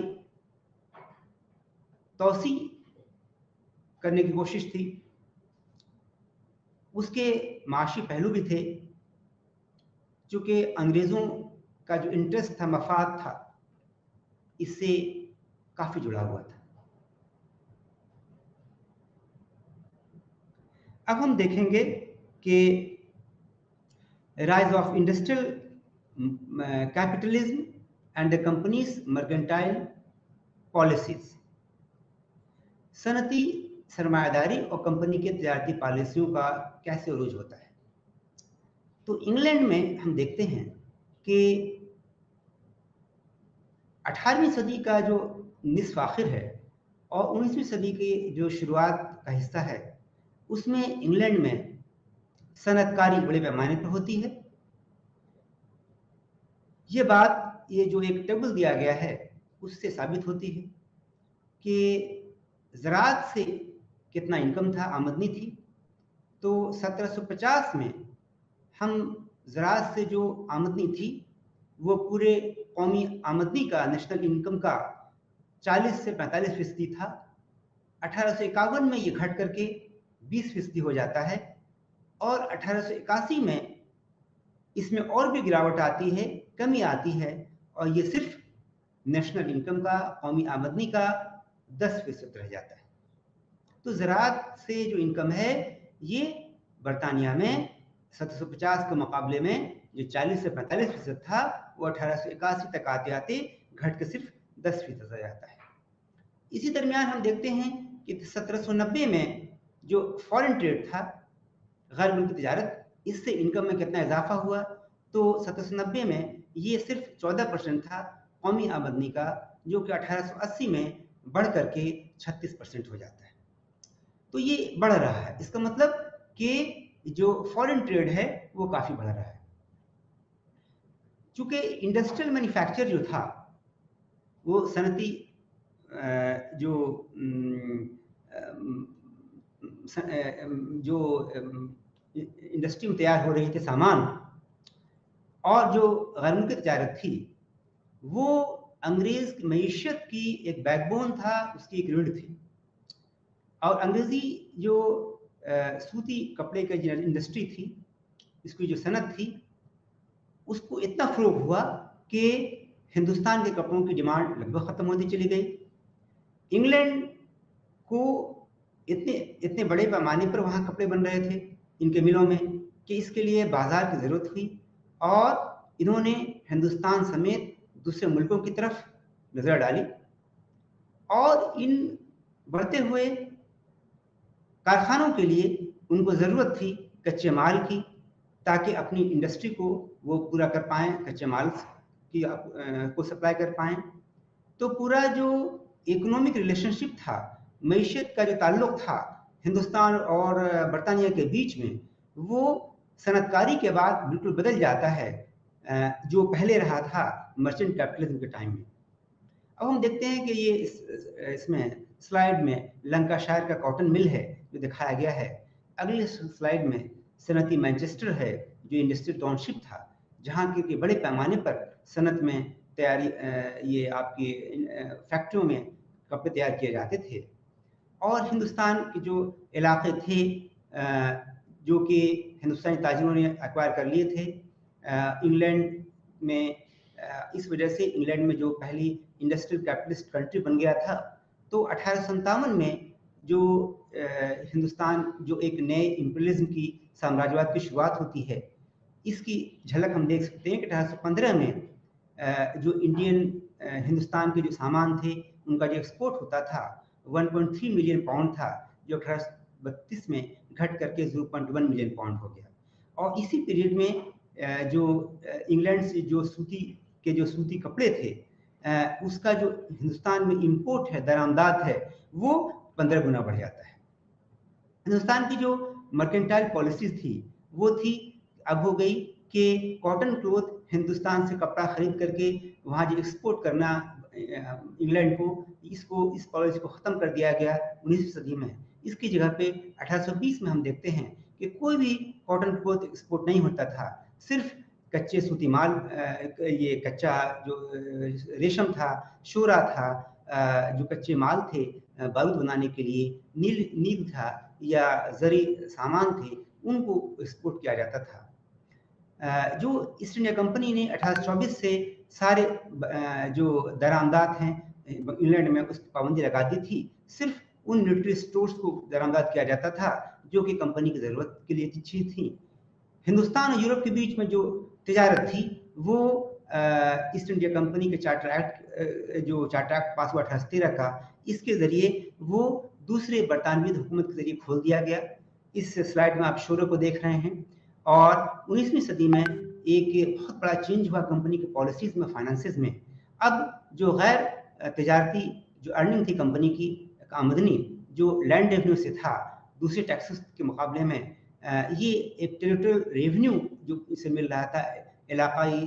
तोसी करने की कोशिश थी, उसके माशी पहलू भी थे। चूँकि अंग्रेज़ों का जो इंटरेस्ट था, मफाद था, इससे काफी जुड़ा हुआ था। अब हम देखेंगे कि rise of industrial capitalism and the company's mercantile policies. सनती सरमायादारी और कंपनी के तजारती पॉलिसियों का कैसे उरूज होता है। तो इंग्लैंड में हम देखते हैं कि 18वीं सदी का जो निस्फ आखिर है और 19वीं सदी की जो शुरुआत का हिस्सा है, उसमें इंग्लैंड में सनतकारी बड़े पैमाने पर होती है। ये बात, ये जो एक टेबल दिया गया है, उससे साबित होती है कि ज़राअत से कितना इनकम था, आमदनी थी। तो 1750 में हम ज़राअत से जो आमदनी थी वो पूरे कौमी आमदनी का, नेशनल इनकम का 40 से 45% था। 1851 में ये घट करके 20% हो जाता है और 1881 में इसमें और भी गिरावट आती है, कमी आती है, और ये सिर्फ नेशनल इनकम का, कौमी आमदनी का 10% रह जाता है। तो ज़राअत से जो इनकम है, ये बरतानिया में 1750 के मुकाबले में जो 40 से 45% था, वो 1881 तक आते आते घट के सिर्फ 10% रह जाता है। इसी दरमियान हम देखते हैं कि 1790 में जो फॉरेन ट्रेड था, गैर मुल्की तिजारत, इससे इनकम में कितना इजाफा हुआ। तो 1790 में ये सिर्फ 14% था कौमी आमदनी का, जो कि 1880 में बढ़ करके 36% हो जाता है। तो ये बढ़ रहा है। इसका मतलब कि जो फॉरेन ट्रेड है वो काफी बढ़ रहा है। चूंकि इंडस्ट्रियल मैन्युफैक्चर जो था वो सनती जो इंडस्ट्री में तैयार हो रही थे सामान, और जो गैर मुल्की तिजारत थी, वो अंग्रेज की मईशत की एक बैकबोन था, उसकी एक रीढ़ थी। और अंग्रेजी जो सूती कपड़े की जो इंडस्ट्री थी, इसकी जो सनत थी, उसको इतना फरोग हुआ कि हिंदुस्तान के कपड़ों की डिमांड लगभग खत्म होती चली गई। इंग्लैंड को इतने इतने बड़े पैमाने पर वहाँ कपड़े बन रहे थे इनके मिलों में कि इसके लिए बाजार की ज़रूरत हुई, और इन्होंने हिंदुस्तान समेत दूसरे मुल्कों की तरफ नज़र डाली, और इन बढ़ते हुए कारखानों के लिए उनको ज़रूरत थी कच्चे माल की, ताकि अपनी इंडस्ट्री को वो पूरा कर पाएँ, कच्चे माल की को सप्लाई कर पाएँ। तो पूरा जो इकोनॉमिक रिलेशनशिप था, मईशत का जो ताल्लुक था हिंदुस्तान और बरतानिया के बीच में, वो सनतकारी के बाद बिल्कुल बदल जाता है, जो पहले रहा था मर्चेंट कैपिटलिज्म के टाइम में। अब हम देखते हैं कि ये इसमें स्लाइड में लंकाशायर का कॉटन मिल है जो दिखाया गया है। अगली स्लाइड में सनती मैनचेस्टर है, जो इंडस्ट्रियल टाउनशिप था, जहाँ के बड़े पैमाने पर सनत में तैयारी, ये आपकी फैक्ट्रियों में कपड़े तैयार किए जाते थे। और हिंदुस्तान के जो इलाके थे, जो कि हिंदुस्तानी ताजिरों ने एक्वायर कर लिए थे इंग्लैंड में, इस वजह से इंग्लैंड में जो पहली इंडस्ट्रियल कैपिटलिस्ट कंट्री बन गया था। तो 1857 में जो हिंदुस्तान जो एक नए इंपीरियलिज्म की, साम्राज्यवाद की शुरुआत होती है, इसकी झलक हम देख सकते हैं कि 1815 में जो इंडियन हिंदुस्तान के जो सामान थे, उनका जो एक्सपोर्ट होता था 1.3 मिलियन पाउंड था, जो 1832 में घट करके 0.1 मिलियन पाउंड हो गया। और इसी पीरियड में जो इंग्लैंड से जो सूती कपड़े थे, उसका जो हिंदुस्तान में इंपोर्ट है, दरामदाद है, वो 15 गुना बढ़ जाता है। हिंदुस्तान की जो मर्केंटाइल पॉलिसीज थी, वो थी, अब हो गई कि कॉटन क्लोथ हिंदुस्तान से कपड़ा खरीद करके वहाँ जो एक्सपोर्ट करना इंग्लैंड को, इस पॉलिसी को ख़त्म कर दिया गया 19वीं सदी में। इसकी जगह पे 1820 में हम देखते हैं कि कोई भी कॉटन क्लोथ एक्सपोर्ट नहीं होता था, सिर्फ कच्चे सूती माल, ये कच्चा जो रेशम था, शोरा था, जो कच्चे माल थे बारूद बनाने के लिए, नील था या जरी सामान थे, उनको एक्सपोर्ट किया जाता था। जो ईस्ट इंडिया कंपनी ने 1824 से सारे जो दरामदात हैं इंग्लैंड में उस पाबंदी लगा दी थी। सिर्फ उन मिलिट्री स्टोर्स को दरामदात किया जाता था जो कि कंपनी की ज़रूरत के लिए चीज़ थी। हिंदुस्तान और यूरोप के बीच में जो तिजारत थी वो ईस्ट इंडिया कंपनी के चार्टर एक्ट जो चार्टर एक्ट पास हुआ 1813 का, इसके ज़रिए वो दूसरे बरतानवी हुकूमत के ज़रिए खोल दिया गया। इस स्लाइड में आप शोरों को देख रहे हैं। और 19वीं सदी में एक बहुत बड़ा चेंज हुआ कंपनी की पॉलिसीज़ में, फाइनेंसेस में। अब जो गैर तजारती जो अर्निंग थी कंपनी की आमदनी, जो लैंड रेवेन्यू से था, दूसरे टैक्सेस के मुकाबले में ये एक टेरिटोरियल रेवेन्यू जो इसे मिल रहा था इलाकाई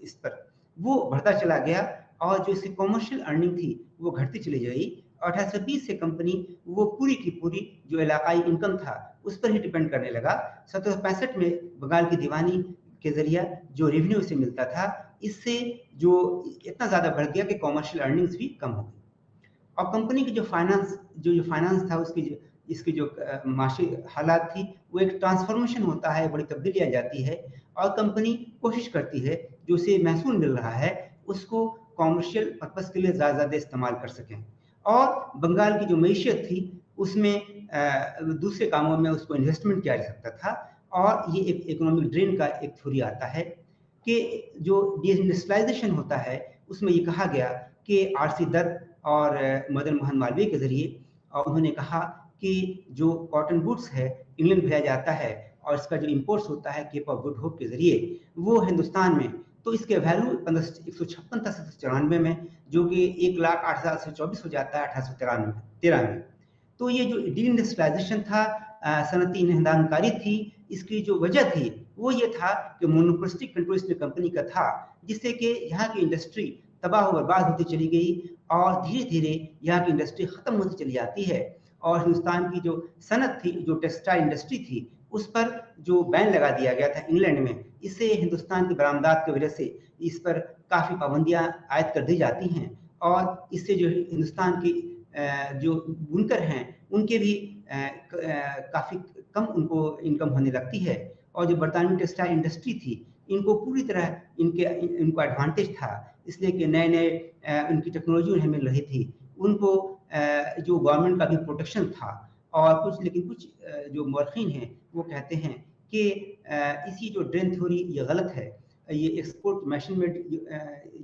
इस पर, वो बढ़ता चला गया और जो इसकी कॉमर्शियल अर्निंग थी वो घटती चली गई। 1820 से कंपनी वो पूरी की पूरी जो इलाकाई इनकम था उस पर ही डिपेंड करने लगा। 1765 में बंगाल की दीवानी के जरिए जो रेवेन्यू इसे मिलता था, इससे जो इतना ज़्यादा बढ़ गया कि कॉमर्शियल अर्निंग्स भी कम हो गई। और कंपनी की जो फाइनेंस था उसकी इसकी जो माशी हालात थी, वो एक ट्रांसफॉर्मेशन होता है, बड़ी तब्दीली आ जाती है और कंपनी कोशिश करती है जो उसे महसूल मिल रहा है उसको कॉमर्शियल पर्पस के लिए ज़्यादा इस्तेमाल कर सकें। और बंगाल की जो मईशत थी उसमें दूसरे कामों में उसको इन्वेस्टमेंट किया जा सकता था। और ये एक इकोनॉमिक ड्रेन का एक थ्योरी आता है कि जो डिइंडस्ट्रियलाइजेशन होता है उसमें ये कहा गया कि आर.सी. दत्त और मदन मोहन मालवीय के जरिए उन्होंने कहा कि जो कॉटन गुड्स है इंग्लैंड भेजा जाता है और इसका जो इंपोर्ट्स होता है केप ऑफ गुड होप के जरिए वो हिंदुस्तान में, तो इसके वैल्यू 156 था 1794 में, जो कि 1,08,024 हो जाता है 1813 में। तो ये जो डिइंडस्ट्रियलाइजेशन था, सनती ईंधनकारी थी, इसकी जो वजह थी वो ये था कि मोनोपोलिस्टिक कंट्रोल इस कंपनी का था, जिससे कि यहाँ की इंडस्ट्री तबाह बर्बाद होती चली गई और धीरे धीरे यहाँ की इंडस्ट्री खत्म होती चली जाती है। और हिंदुस्तान की जो सनत थी, जो टेक्सटाइल इंडस्ट्री थी, उस पर जो बैन लगा दिया गया था इंग्लैंड में, इससे हिंदुस्तान की बरामदात की वजह से इस पर काफ़ी पाबंदियां आयद कर दी जाती हैं और इससे जो हिंदुस्तान की जो बुनकर हैं उनके भी काफ़ी कम उनको इनकम होने लगती है। और जो बरतानवी टेक्सटाइल इंडस्ट्री थी, इनको पूरी तरह इनको एडवांटेज था, इसलिए कि नए नए उनकी टेक्नोलॉजी उन्हें मिल रही थी, उनको जो गवर्नमेंट का भी प्रोटेक्शन था। और कुछ जो मौरखीन हैं वो कहते हैं कि इसी जो ड्रेन थ्योरी ये गलत है। ये एक्सपोर्ट मशीन में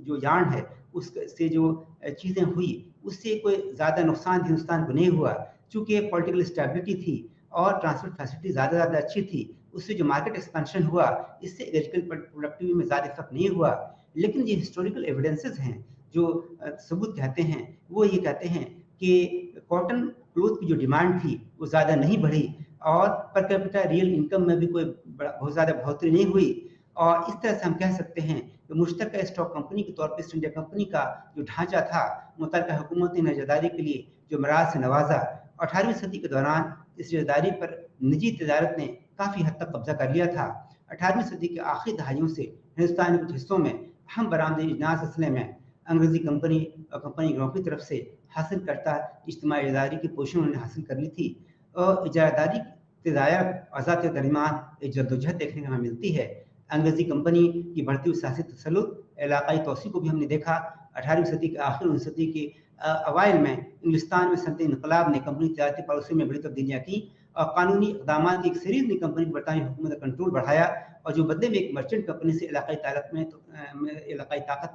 जो यार्न है उससे जो चीज़ें हुई उससे कोई ज़्यादा नुकसान हिंदुस्तान को नहीं हुआ, चूँकि पॉलिटिकल स्टेबिलिटी थी और ट्रांसपोर्ट फैसिलिटी ज़्यादा अच्छी थी। उससे जो मार्केट एक्सपेंशन हुआ इससे एग्रीकल्चर प्रोडक्टिविटी में ज़्यादा इफेक्ट नहीं हुआ। लेकिन ये हिस्टोरिकल एविडेंसेस हैं, जो सबूत कहते हैं, वो ये कहते हैं कि कॉटन क्लोथ की जो डिमांड थी वो ज़्यादा नहीं बढ़ी और पर कैपिटा रियल इनकम में भी कोई बहुत ज़्यादा बढ़ोतरी नहीं हुई। और इस तरह से हम कह सकते हैं कि मुश्तरका स्टॉक कंपनी के तौर पर ईस्ट इंडिया कंपनी का जो ढांचा था, मुतल्लिका हुकूमत ने नजरदारी के लिए जो मराज से नवाजा। 18वीं सदी के दौरान इस नजरदारी पर निजी तजारत ने काफ़ी हद तक कब्जा कर लिया था। 18वीं सदी के आखिरी दहाइयों से हिंदुस्तान के कुछ हिस्सों में अहम बरामदगी इजनास सिलसिले में अंग्रेजी कंपनी और कंपनी गिरोह की तरफ से हासिल करता इज्तिमाई इजारादारी की पोजीशन उन्होंने हासिल कर ली थी। और इजारादारी तजारत आज़ाद के दरमियान एक जद्दोजहद देखने को हमें मिलती है। अंग्रेजी कंपनी की बढ़ती हुई सियासी तसल्लुत, इलाकाई तोसी को भी हमने देखा। 18वीं सदी के आखिर 19वीं सदी के अवाइल में इंग्लिस्तान में सनती इनकलाब ने कंपनी तजारती पॉलिसी में बड़ी तब्दीलियाँ की और कानूनी इक़दाम की एक सीरीज ने कंपनी पर बरतानी हुकूमत का कंट्रोल बढ़ाया और जो बदले में एक मर्चेंट कंपनी से इलाकाई ताकत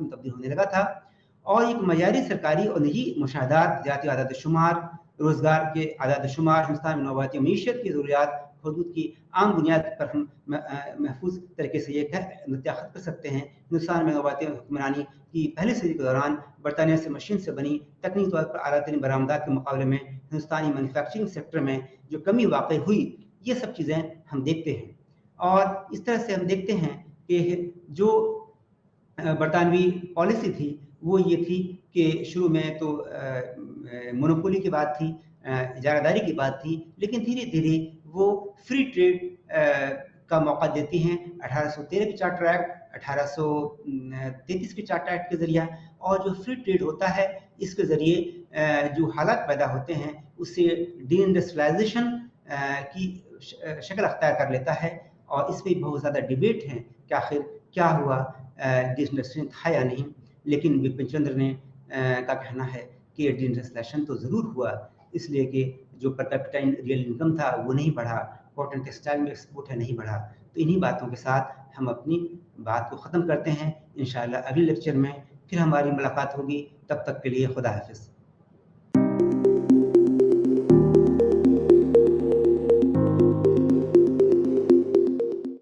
में तब्दील होने लगा था। और एक मयारी सरकारी और निजी मुशाहदात, जाती आदाद शुमार, रोजगार के आदाद शुमार हिंदुस्तान में नौबाती मीशत की ज़रूरियात हदूद की आम बुनियाद पर हम महफूज तरीके से ये नत्याखत कर सकते हैं। हिंदुस्तान में नौबाती हुक्मरानी की पहली सदी के दौरान बरतानिया से मशीन से बनी तकनीकी तौर पर आला तरीन बरामदात के मुकाबले में हिंदुस्तानी मैन्युफैक्चरिंग सेक्टर में जो कमी वाक़ हुई, ये सब चीज़ें हम देखते हैं। और इस तरह से हम देखते हैं कि जो बरतानवी पॉलिसी थी वो ये थी कि शुरू में तो मोनोपोली की बात थी, इजारादारी की बात थी, लेकिन धीरे धीरे वो फ्री ट्रेड का मौका देती हैं। 1813 के चार्टर एक्ट, 1833 के चार्टर एक्ट के जरिए। और जो फ्री ट्रेड होता है इसके ज़रिए जो हालात पैदा होते हैं उससे डिइंडस्ट्रियलाइजेशन की शक्ल अख्तियार कर लेता है। और इस पर बहुत ज़्यादा डिबेट हैं कि आखिर क्या हुआ, डिसइन्वेस्टमेंट था या नहीं। लेकिन बिपिन चंद्र ने का कहना है कि डिसइन्वेस्टमेंट तो ज़रूर हुआ, इसलिए कि जो पर कैपिटा रियल इनकम था वो नहीं बढ़ा, कॉटन टेक्सटाइल में एक्सपोर्ट है नहीं बढ़ा। तो इन्हीं बातों के साथ हम अपनी बात को ख़त्म करते हैं। इंशाअल्लाह अगले लेक्चर में फिर हमारी मुलाकात होगी। तब तक के लिए खुदा हाफ़िज़।